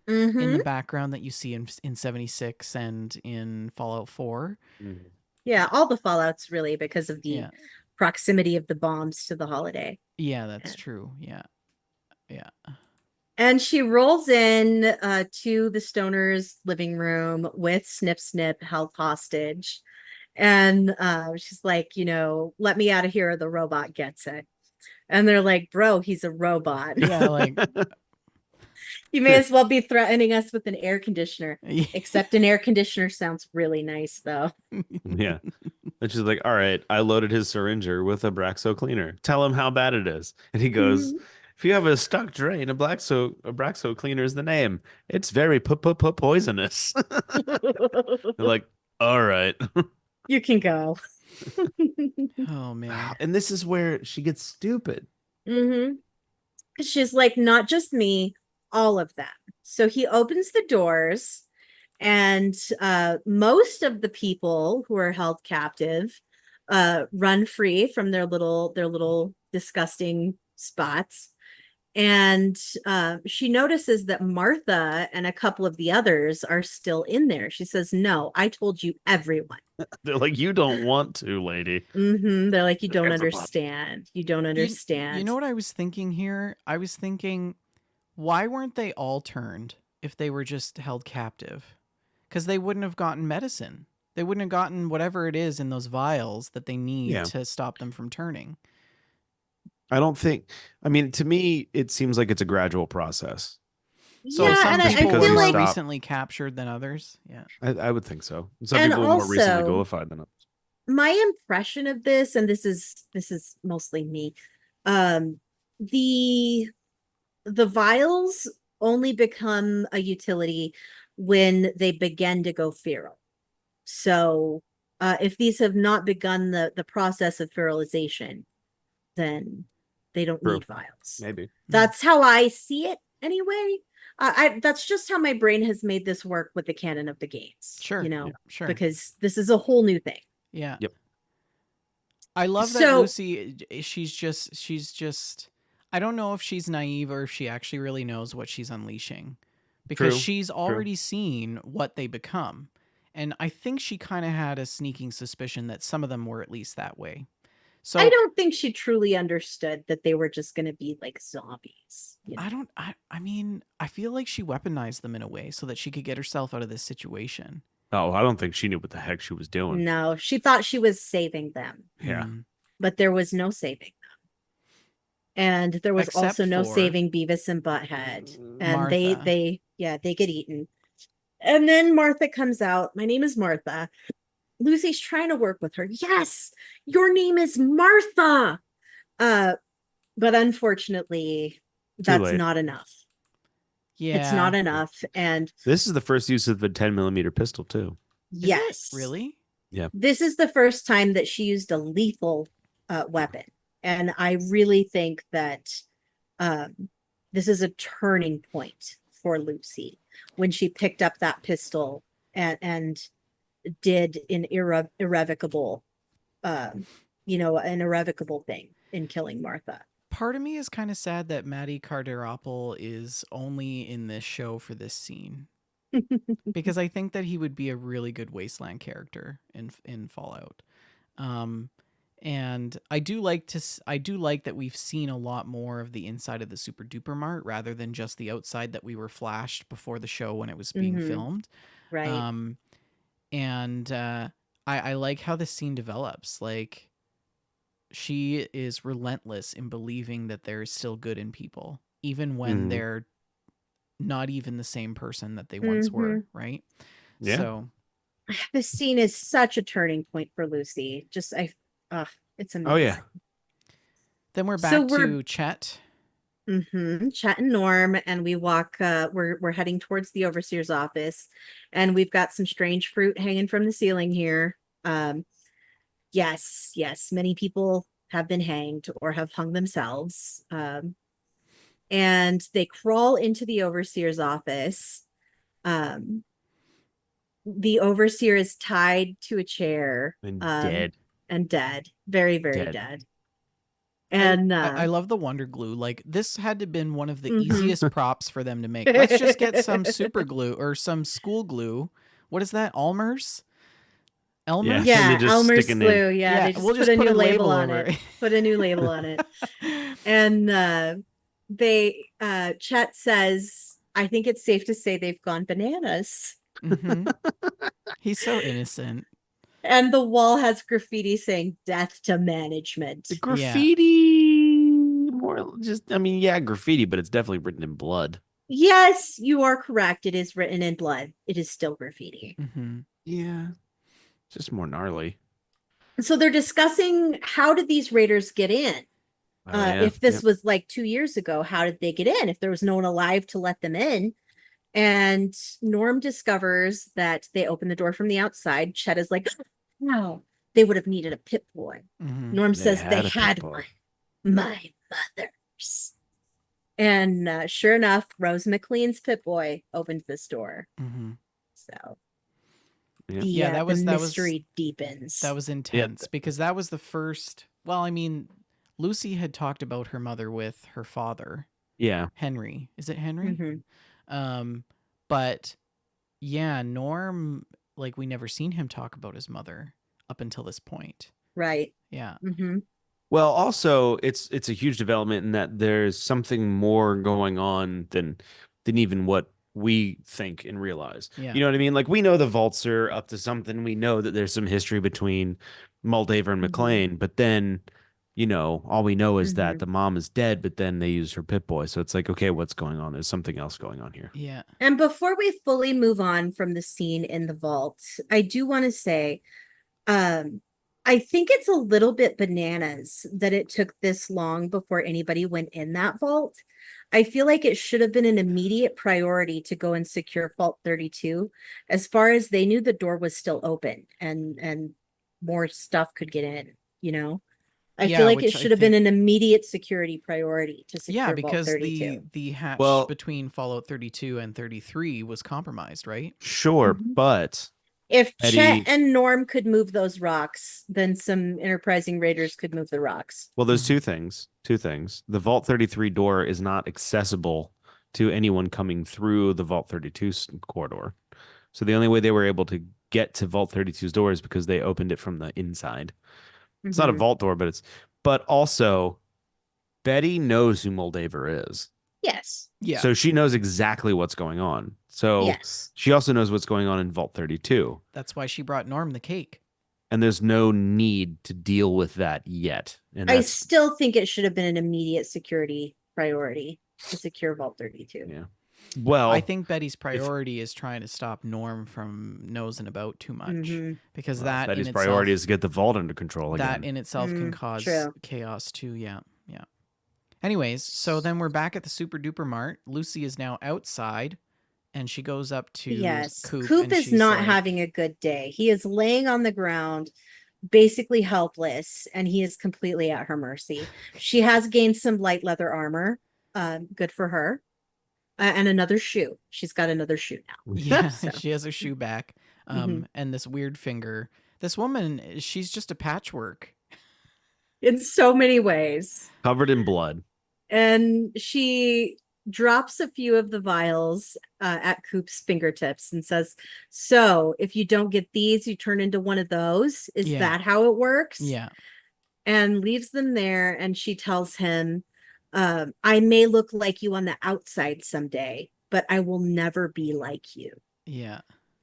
B: in the background that you see in 76 and in Fallout 4.
D: Yeah, all the Fallouts really because of the proximity of the bombs to the holiday.
B: Yeah, that's true. Yeah.
D: And she rolls in to the Stoners' living room with Snip Snip held hostage. And she's like, let me out of here or the robot gets it. And they're like, bro, he's a robot.
B: Yeah, like
D: you may as well be threatening us with an air conditioner. Except an air conditioner sounds really nice, though.
C: Yeah. And she's like, all right, I loaded his syringer with Abraxo cleaner. Tell him how bad it is. And he goes, if you have a stuck drain, Abraxo cleaner is the name. It's very poisonous. They're like, all right.
D: You can go.
B: Oh, man.
C: And this is where she gets stupid.
D: She's like, not just me, all of them. So he opens the doors, and most of the people who are held captive run free from their little disgusting spots. And she notices that Martha and a couple of the others are still in there. She says, no, I told you everyone.
C: They're like, you don't want to, lady.
D: They're like, you don't understand. You don't understand.
B: You know what I was thinking here? I was thinking, why weren't they all turned if they were just held captive? Because they wouldn't have gotten medicine. They wouldn't have gotten whatever it is in those vials that they need to stop them from turning.
C: I don't think, I mean, to me, it seems like it's a gradual process.
B: So some people were more recently captured than others. Yeah,
C: I would think so. Some people were more recently ghoulified than others.
D: My impression of this, and this is mostly me, the vials only become a utility when they begin to go feral. So if these have not begun the process of feralization, then they don't need vials.
C: Maybe.
D: That's how I see it anyway. That's just how my brain has made this work with the canon of the games.
B: Sure. Sure.
D: Because this is a whole new thing.
B: Yeah.
C: Yep.
B: I love that Lucy, she's just, I don't know if she's naive or if she actually really knows what she's unleashing. Because she's already seen what they become. And I think she kind of had a sneaking suspicion that some of them were at least that way. So
D: I don't think she truly understood that they were just going to be like zombies. You know?
B: I don't. I mean, I feel like she weaponized them in a way so that she could get herself out of this situation.
C: Oh, I don't think she knew what the heck she was doing.
D: No, she thought she was saving them,
C: Yeah.
D: but there was no saving them. And there was
B: Except
D: also no
B: for
D: saving Beavis and Butthead. And
B: Martha.
D: they get eaten. And then Martha comes out. My name is Martha. Lucy's trying to work with her. Yes, your name is Martha. But unfortunately, that's
C: late.
D: not enough.
B: Yeah,
D: It's not enough. And
C: This is the first use of the 10 millimeter pistol too.
B: Is it
D: yes,
B: really.
D: this is the first time that she used a lethal weapon. And I really think that this is a turning point for Lucy when she picked up that pistol and did an irrevocable, an irrevocable thing in killing Martha.
B: Part of me is kind of sad that Maddie Carter-Apple is only in this show for this scene. Because I think that he would be a really good Wasteland character in Fallout. And I do like that we've seen a lot more of the inside of the Super Duper Mart rather than just the outside that we were flashed before the show when it was being filmed.
D: Right.
B: And I like how the scene develops. Like, she is relentless in believing that there is still good in people, even when they're not even the same person that they once were, right?
C: Yeah.
B: So
D: this scene is such a turning point for Lucy. It's amazing.
C: Oh yeah.
B: then we're back
D: So
B: to Chet.
D: Chet and Norm, and we walk. We're heading towards the overseer's office, and we've got some strange fruit hanging from the ceiling here. Yes, many people have been hanged or have hung themselves. And they crawl into the overseer's office. The overseer is tied to a chair
C: And dead.
D: and dead, very, very
C: Dead.
D: dead. And
B: I love the wonder glue. Like, this had to have been one of the
D: Mhm.
B: easiest props for them to make. Let's just get some super glue or some school glue. What is that? Elmer's? Elmer's?
C: Yeah.
D: yeah,
C: They just
D: Elmer's
C: stick a name.
D: glue. Yeah, they just
B: we'll
D: put a new
B: a
D: label on
B: over
D: it. Put a new label on it. And Chet says, I think it's safe to say they've gone bananas.
B: He's so innocent.
D: And the wall has graffiti saying death to management.
C: The graffiti graffiti, but it's definitely written in blood.
D: Yes, you are correct. It is written in blood. It is still graffiti.
C: Yeah. It's just more gnarly.
D: So they're discussing, how did these raiders get in? If this was like 2 years ago, how did they get in? If there was no one alive to let them in? And Norm discovers that they opened the door from the outside. Chet is like, no, they would have needed a pit boy. Norm says they had one. My mother's. And sure enough, Rose McLean's pit boy opened this door. So
B: that
D: mystery deepens.
B: That was intense because that was the first. Well, I mean, Lucy had talked about her mother with her father.
C: Yeah.
B: Henry. Is it Henry? But yeah, Norm, like, we never seen him talk about his mother up until this point.
D: Right.
B: Yeah.
C: Well, also it's a huge development in that there's something more going on than even what we think and realize.
B: Yeah.
C: You know what I mean? Like, we know the vaults are up to something. We know that there's some history between Moldaver and McLean, but then, all we know is that the mom is dead, but then they use her Pit Boy. So it's like, okay, what's going on? There's something else going on here.
B: Yeah.
D: And before we fully move on from the scene in the vault, I do want to say, I think it's a little bit bananas that it took this long before anybody went in that vault. I feel like it should have been an immediate priority to go and secure Vault 32. As far as they knew, the door was still open and more stuff could get in, I feel like it should have been an immediate security priority to secure Vault 32.
B: the hatch between Fallout 32 and 33 was compromised, right?
C: Sure, but
D: if Chet and Norm could move those rocks, then some enterprising raiders could move the rocks.
C: Well, there's two things. The Vault 33 door is not accessible to anyone coming through the Vault 32 corridor. So the only way they were able to get to Vault 32's door is because they opened it from the inside. It's not a
D: Mhm.
C: vault door, but also Betty knows who Moldaver is.
D: Yes.
B: Yeah.
C: So she knows exactly what's going on. So
D: Yes.
C: she also knows what's going on in Vault 32.
B: That's why she brought Norm the cake.
C: And there's no need to deal with that yet. And
D: I
C: that's
D: still think it should have been an immediate security priority to secure Vault 32.
C: yeah. Well,
B: I think Betty's priority is trying to stop Norm from nosing about too much
D: Mhm.
B: because
C: well,
B: that
C: Betty's
B: in
C: priority
B: itself,
C: is to get the vault under control
B: that
C: again.
B: in itself can
D: Mm,
B: cause
D: true.
B: chaos too. Yeah. Yeah. Anyways, so then we're back at the Super Duper Mart. Lucy is now outside and she goes up to
D: Yes.
B: Coop.
D: Coop
B: and
D: is
B: she's
D: not
B: like,
D: having a good day. He is laying on the ground, basically helpless, and he is completely at her mercy. She has gained some light leather armor. Good for her. And another shoe. She's got another shoe now.
B: Yeah,
D: So.
B: she has her shoe back.
D: Mhm.
B: And this weird finger. This woman, she's just a patchwork.
D: In so many ways.
C: Covered in blood.
D: And she drops a few of the vials at Coop's fingertips and says, "So, if you don't get these, you turn into one of those. Is
B: Yeah.
D: that how it works?"
B: Yeah.
D: And leaves them there. And she tells him, "I may look like you on the outside someday, but I will never be like you."
B: Yeah.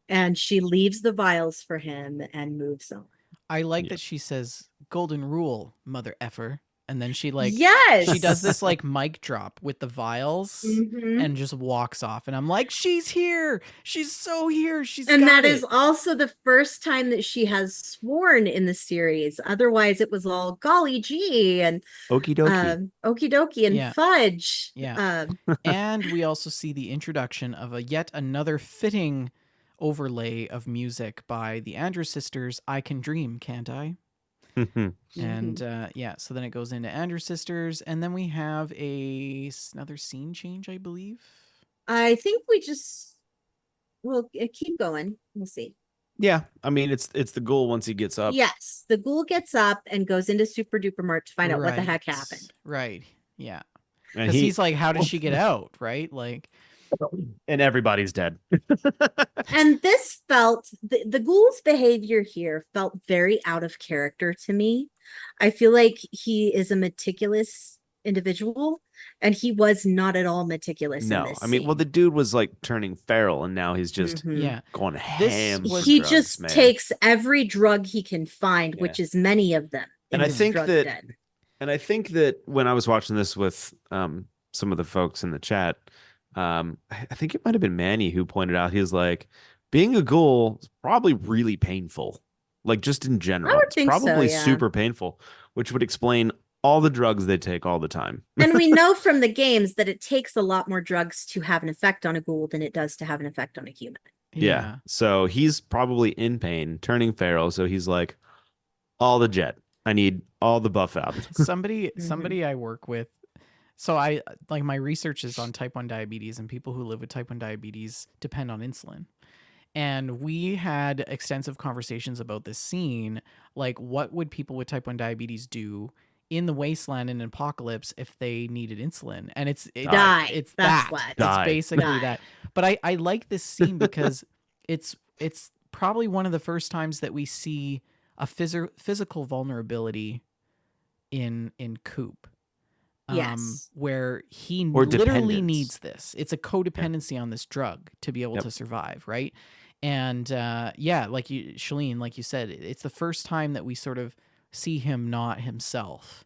D: And she leaves the vials for him and moves on.
B: I like
C: Yeah.
B: that she says golden rule, mother effer. And then she like
D: Yes,
B: she does this like mic drop with the vials
D: Mhm.
B: and just walks off. And I'm like, she's here. She's so here. She's
D: And
B: got
D: that
B: it.
D: is also the first time that she has sworn in the series. Otherwise, it was all golly gee and
C: Okie dokie.
D: okie dokie and
B: Yeah.
D: fudge.
B: Yeah. And we also see the introduction of a yet another fitting overlay of music by the Andrews Sisters. I Can Dream, Can't I? And yeah, so then it goes into Andrews Sisters, and then we have another scene change, I believe.
D: I think we'll keep going. We'll see.
C: Yeah. I mean, it's the ghoul once he gets up.
D: Yes, the ghoul gets up and goes into Super Duper Mart to find out what the heck
B: Right.
D: happened.
B: Right. Yeah.
C: And
B: Because he's like, how did she get out? Right? Like,
C: and everybody's dead.
D: And this felt the ghoul's behavior here felt very out of character to me. I feel like he is a meticulous individual, and he was not at all meticulous in
C: No.
D: this
C: I mean, well,
D: scene.
C: the dude was like turning feral and now he's just
D: Mhm.
B: yeah.
C: going
B: This
C: ham.
B: was-
C: with
D: He
C: drugs,
D: just
C: man.
D: takes every drug he can find,
C: Yeah.
D: which is many of them.
C: And
D: in
C: I
D: his
C: think
D: drug
C: that-
D: den.
C: And I think that when I was watching this with some of the folks in the chat, I think it might have been Manny who pointed out, he was like, being a ghoul is probably really painful. Like just in general.
D: would
C: It's
D: think so,
C: probably
D: yeah.
C: super painful, which would explain all the drugs they take all the time.
D: And we know from the games that it takes a lot more drugs to have an effect on a ghoul than it does to have an effect on a human.
C: Yeah. So he's probably in pain, turning feral. So he's like, all the jet. I need all the buff out.
B: Somebody I work with. So I like my research is on type 1 diabetes, and people who live with type 1 diabetes depend on insulin. And we had extensive conversations about this scene. Like, what would people with type 1 diabetes do in the wasteland in an apocalypse if they needed insulin? And it's
D: Die.
B: It's
D: That's
B: that.
D: what.
B: It's
C: Die.
B: basically
D: Die.
B: that. But I like this scene because it's probably one of the first times that we see a physical vulnerability in Coop.
D: Yes.
B: Where he
C: Or
B: literally
C: dependence.
B: needs this. It's a codependency on this drug to be able
C: Yep.
B: to survive, right? And yeah, like you, Shalene, like you said, it's the first time that we sort of see him not himself.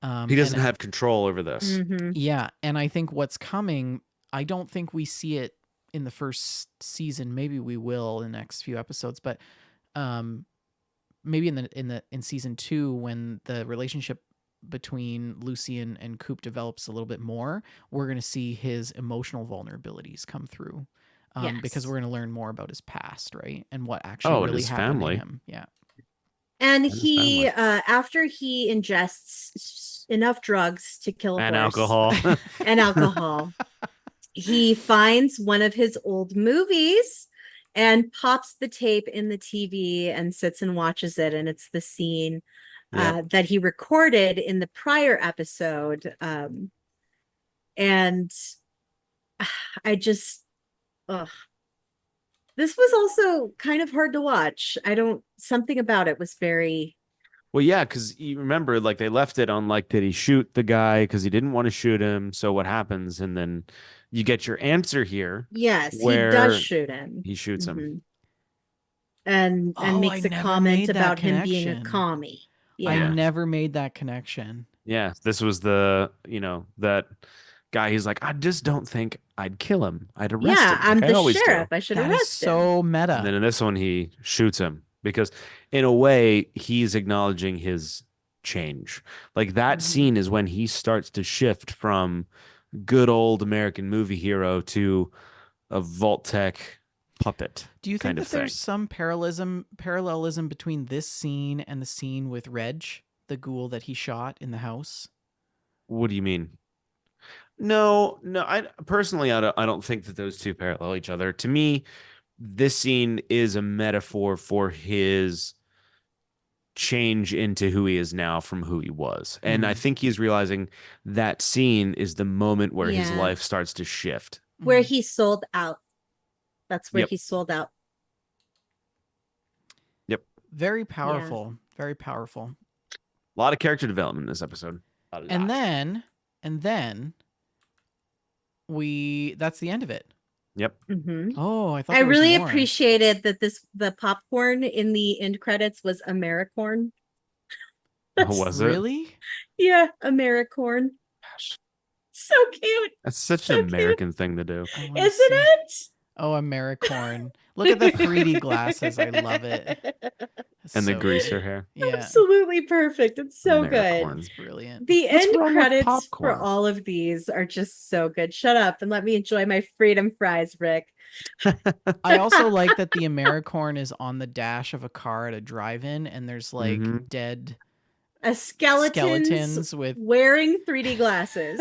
C: He doesn't
B: and-
C: have control over this.
D: Mhm.
B: Yeah, and I think what's coming, I don't think we see it in the first season. Maybe we will in the next few episodes, but maybe in season 2 when the relationship between Lucy and Coop develops a little bit more, we're going to see his emotional vulnerabilities come through. Because
D: Yes.
B: we're going to learn more about his past, right? And what actually
C: Oh, and
B: really
C: his
B: happened
C: family.
B: to him. Yeah.
D: And
C: his
D: he,
C: family.
D: after he ingests enough drugs to kill a
C: And
D: horse
C: alcohol.
D: and alcohol, he finds one of his old movies and pops the tape in the TV and sits and watches it. And it's the scene
C: Yep.
D: that he recorded in the prior episode. And I just, ugh. This was also kind of hard to watch. Something about it was very
C: Well, yeah, because you remember, like they left it on like, did he shoot the guy because he didn't want to shoot him? So what happens? And then you get your answer here,
D: Yes, he does
C: where
D: shoot him.
C: he shoots him.
D: Mhm. And
B: Oh, I
D: makes a
B: never
D: comment
B: made that
D: about him being a
B: connection.
D: commie.
B: I
D: Yeah.
B: never made that connection.
C: Yeah, this was the that guy. He's like, I just don't think I'd kill him. I'd arrest
D: Yeah,
C: him
D: I'm
C: like I
D: the
C: always
D: sheriff.
C: do.
D: I should
B: That is
D: arrest him.
B: so
C: And then
B: meta.
C: in this one, he shoots him because, in a way, he's acknowledging his change. Like that
D: Mhm.
C: scene is when he starts to shift from good old American movie hero to a Vault-Tec puppet
B: Do you think
C: kind
B: that
C: of thing.
B: there's some parallelism between this scene and the scene with Reg, the ghoul that he shot in the house?
C: What do you mean? No, no. I personally, I don't think that those two parallel each other. To me, this scene is a metaphor for his change into who he is now from who he was. And I think he's realizing that scene is the moment where his
D: Yeah.
C: life starts to shift.
D: Where
B: Mhm.
D: he sold out. That's where
C: Yep.
D: he sold out.
C: Yep.
B: Very powerful. Very powerful.
C: A lot of character development in this episode. A lot.
B: And then that's the end of it.
C: Yep.
D: Mhm.
B: Oh, I thought
D: I
B: there was
D: really
B: more.
D: appreciated that the popcorn in the end credits was Americorn.
C: Was it?
B: Really?
D: Yeah, Americorn.
C: Gosh,
D: So cute.
C: that's such
D: So
C: an
D: cute.
C: American thing to do.
B: I wanna
D: Isn't
B: see.
D: it?
B: Oh, Americorn. Look at the 3D glasses. I love it. It's
C: And the
B: so
C: greaser
B: cute.
C: hair.
B: Yeah.
D: Absolutely perfect. It's so good.
C: Americorn.
B: It's brilliant.
D: The
C: What's
D: end
C: wrong with
D: credits for
C: popcorn?
D: all of these are just so good. Shut up and let me enjoy my freedom fries, Rick.
B: I also like that the Americorn is on the dash of a car at a drive-in and there's like
C: Mhm.
B: dead
D: A skeletons
B: with
D: wearing 3D glasses.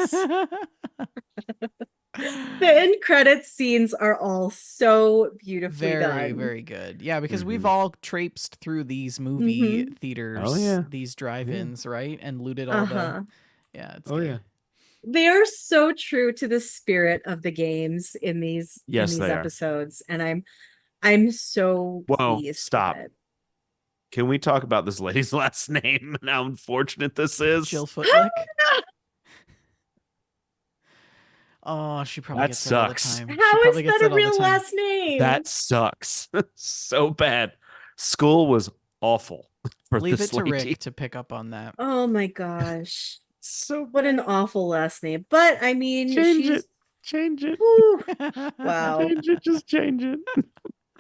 D: The end credits scenes are all so beautifully
B: very,
D: done.
B: very good. Yeah, because we've
C: Mhm.
B: all traipsed through these movie
D: Mhm.
B: theaters,
C: Oh, yeah.
B: these drive-ins, right? And looted all
D: Uh-huh.
B: yeah, it's
C: Oh,
B: good.
C: yeah.
D: They are so true to the spirit of the games in these
C: Yes, they are.
D: episodes, and I'm so
C: Whoa,
D: pleased
C: stop.
D: with it.
C: Can we talk about this lady's last name and how unfortunate this is?
B: Jill Footlick. Oh, she probably
C: That
B: gets
C: sucks.
B: it all the time.
D: How
B: She
D: is
B: probably gets
D: that
B: it
D: a
B: all the
D: real
B: time.
D: last name?
C: That sucks so bad. School was awful for
B: Leave
C: this
B: it to
C: lady.
B: Rick to pick up on that.
D: Oh my gosh.
C: So
D: What an awful last name. But I mean,
C: change
D: she's
C: it. Change it.
D: Whew. Wow.
C: Change it. Just change it.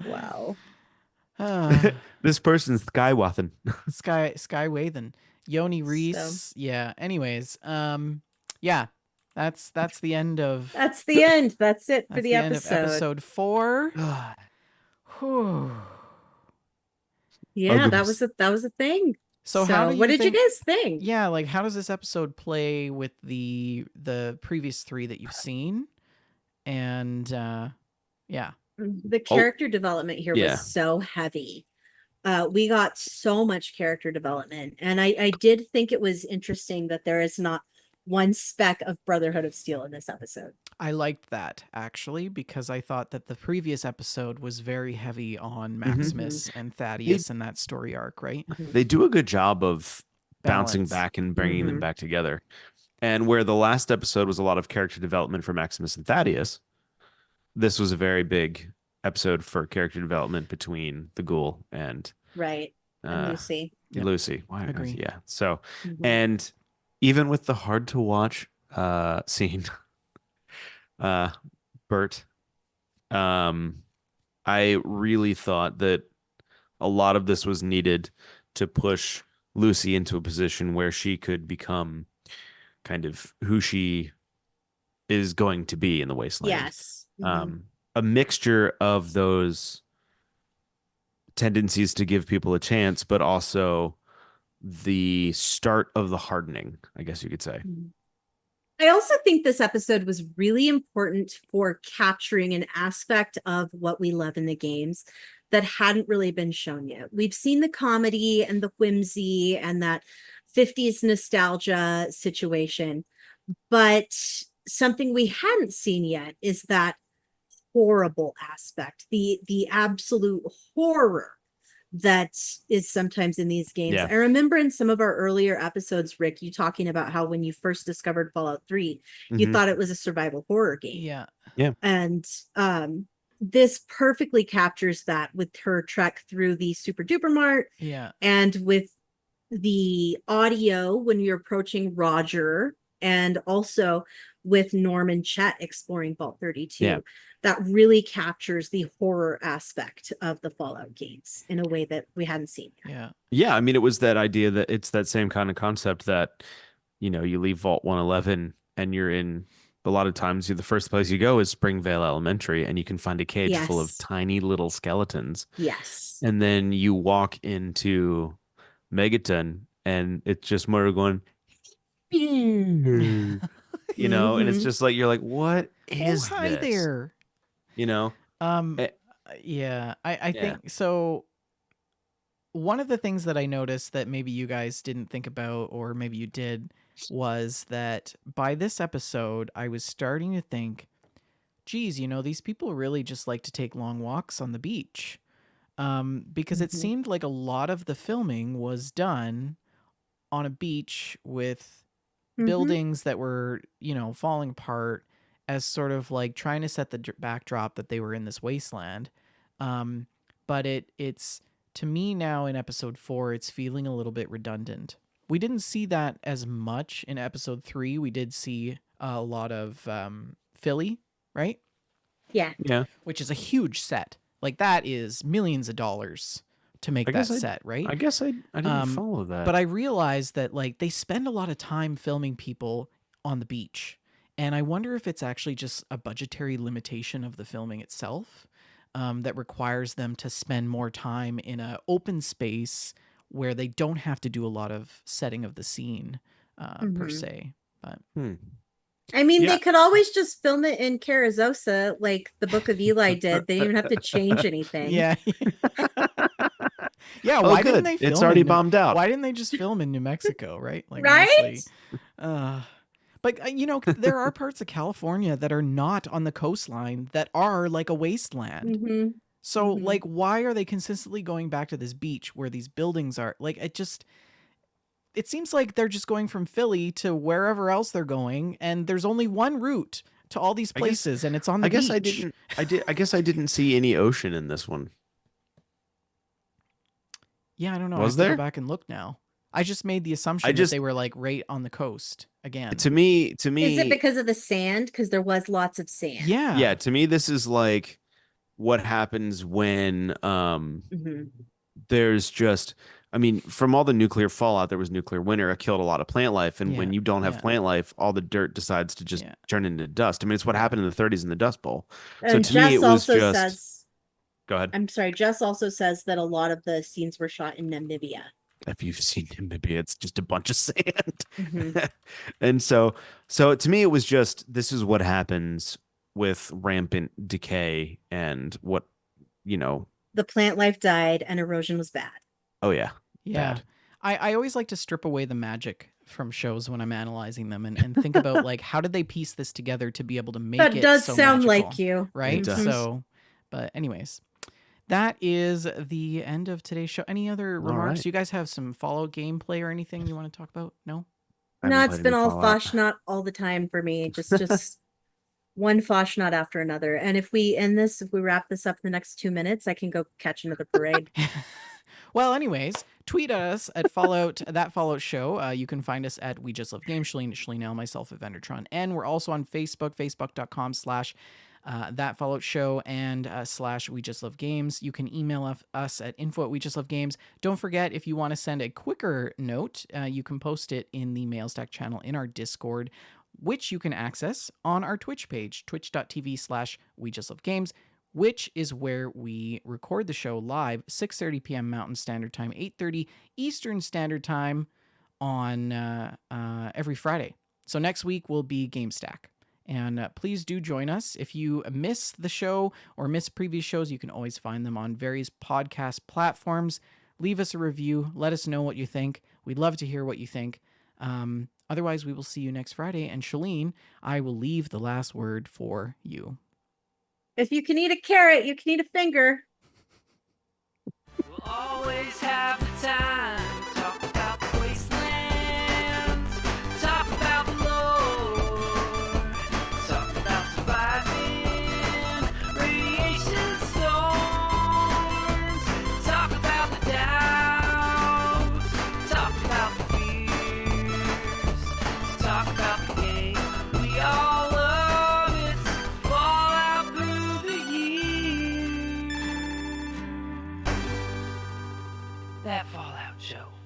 D: Wow.
C: This person's Skywathan.
B: Sky Wathan. Yoni Reese. Yeah. Anyways, yeah. That's the end of
D: That's the end. That's it for
B: that's
D: the
B: end of
D: episode.
B: episode 4. Whew.
D: Yeah, that
C: Uggums.
D: was a thing.
B: So how do you
D: what did
B: think,
D: you guys think?
B: Yeah, like how does this episode play with the previous 3 that you've seen? And yeah.
D: The character development here
C: yeah.
D: was so heavy. We got so much character development, and I did think it was interesting that there is not one speck of Brotherhood of Steel in this episode.
B: I liked that actually because I thought that the previous episode was very heavy on Maximus and Thaddeus and that story arc, right?
C: They do a good job of bouncing
B: Balance.
C: back and bringing them back together. And where the last episode was a lot of character development for Maximus and Thaddeus, this was a very big episode for character development between the ghoul and
D: Right. And Lucy.
C: Lucy. Why?
B: Agree.
C: Yeah. So,
D: Mhm.
C: and even with the hard to watch scene, Bert, I really thought that a lot of this was needed to push Lucy into a position where she could become kind of who she is going to be in the Wasteland.
D: Yes. Mhm.
C: A mixture of those tendencies to give people a chance, but also the start of the hardening, I guess you could say.
D: I also think this episode was really important for capturing an aspect of what we love in the games that hadn't really been shown yet. We've seen the comedy and the whimsy and that 50s nostalgia situation, but something we hadn't seen yet is that horrible aspect, the absolute horror that is sometimes in these games.
C: Yeah.
D: I remember in some of our earlier episodes, Rick, you talking about how when you first discovered Fallout 3, you
C: Mhm.
D: thought it was a survival horror game.
B: Yeah.
D: And this perfectly captures that with her trek through the Super Duper Mart
B: Yeah.
D: and with the audio when you're approaching Roger, and also with Norm and Chet exploring Vault 32.
C: Yeah.
D: That really captures the horror aspect of the Fallout games in a way that we hadn't seen yet.
B: Yeah.
C: Yeah, I mean, it was that idea that it's that same kind of concept that, you know, you leave Vault 111 and you're in, a lot of times the first place you go is Springvale Elementary, and you can find a cage full of
D: Yes.
C: tiny little skeletons.
D: Yes.
C: And then you walk into Megaton and it's just more going, you know, and it's just like, you're like, what is
B: hi
C: this?
B: there.
C: You know? Eh,
B: Yeah, I
C: Yeah.
B: think so. One of the things that I noticed that maybe you guys didn't think about, or maybe you did, was that by this episode, I was starting to think, geez, you know, these people really just like to take long walks on the beach. Because it seemed like a lot of the filming was done on a beach with buildings that were, you know, falling apart, as sort of like trying to set the backdrop that they were in this wasteland. But it's to me now in episode 4, it's feeling a little bit redundant. We didn't see that as much in episode 3. We did see a lot of Philly, right?
D: Yeah.
C: Yeah.
B: Which is a huge set. Like that is millions of dollars to make that set, right?
C: I guess I didn't follow that.
B: But I realized that like they spend a lot of time filming people on the beach. And I wonder if it's actually just a budgetary limitation of the filming itself that requires them to spend more time in an open space where they don't have to do a lot of setting of the scene per se. But
D: I mean,
C: Yeah.
D: they could always just film it in Carazosa like the Book of Eli did. They didn't even have to change anything.
B: yeah. Yeah,
C: Oh,
B: why didn't
C: good.
B: they film
C: It's already
B: in
C: bombed out.
B: Why didn't they just film in New Mexico, right? Like
D: Right?
B: honestly. But you know, there are parts of California that are not on the coastline that are like a wasteland. So like why are they consistently going back to this beach where these buildings are? Like it seems like they're just going from Philly to wherever else they're going, and there's only one route to all these places, and it's on the beach.
C: I guess I didn't see any ocean in this one.
B: Yeah, I don't know.
C: Was
B: I have to
C: there?
B: go back and look now. I just made the assumption that they were like right on the coast again.
C: To me,
D: Is it because of the sand? Because there was lots of sand.
B: Yeah.
C: To me, this is like what happens when there's just, I mean, from all the nuclear fallout, there was nuclear winter. It killed a lot of plant life. And when you don't have plant life, all the dirt decides to just turn into dust. I mean, it's what happened in the 30s in the Dust Bowl. So to me, it was just... Go ahead.
D: I'm sorry. Jess also says that a lot of the scenes were shot in Namibia.
C: If you've seen Namibia, it's just a bunch of sand. And so to me, it was just, this is what happens with rampant decay and what, you know.
D: The plant life died and erosion was bad.
C: Oh, yeah.
B: Yeah.
C: Bad.
B: I always like to strip away the magic from shows when I'm analyzing them and think about like, how did they piece this together to be able to make
D: that
B: it
D: does
B: so
D: sound
B: magical,
D: like you.
B: right?
C: It does.
B: So, but anyways, that is the end of today's show. Any other remarks?
C: Right.
B: You guys have some Fallout gameplay or anything you want to talk about? No?
D: No, it's been all Foshnot all the time for me. Just one Foshnot after another. And if we wrap this up in the next 2 minutes, I can go catch another parade.
B: Well, anyways, tweet us at that Fallout show. You can find us at We Just Love Games, Shalene L, myself at Vendertron. And we're also on Facebook, facebook.com/that Fallout show and / We Just Love Games. You can email us at info@WeJustLoveGames. Don't forget, if you want to send a quicker note, you can post it in the Mailstack channel in our Discord, which you can access on our Twitch page, twitch.tv/We Just Love Games, which is where we record the show live, 6:30 p.m. Mountain Standard Time, 8:30 Eastern Standard Time on every Friday. So next week will be GameStack. And please do join us. If you miss the show or miss previous shows, you can always find them on various podcast platforms. Leave us a review. Let us know what you think. We'd love to hear what you think. Otherwise, we will see you next Friday. And Shalene, I will leave the last word for you.
D: If you can eat a carrot, you can eat a finger.
A: We'll always that Fallout show.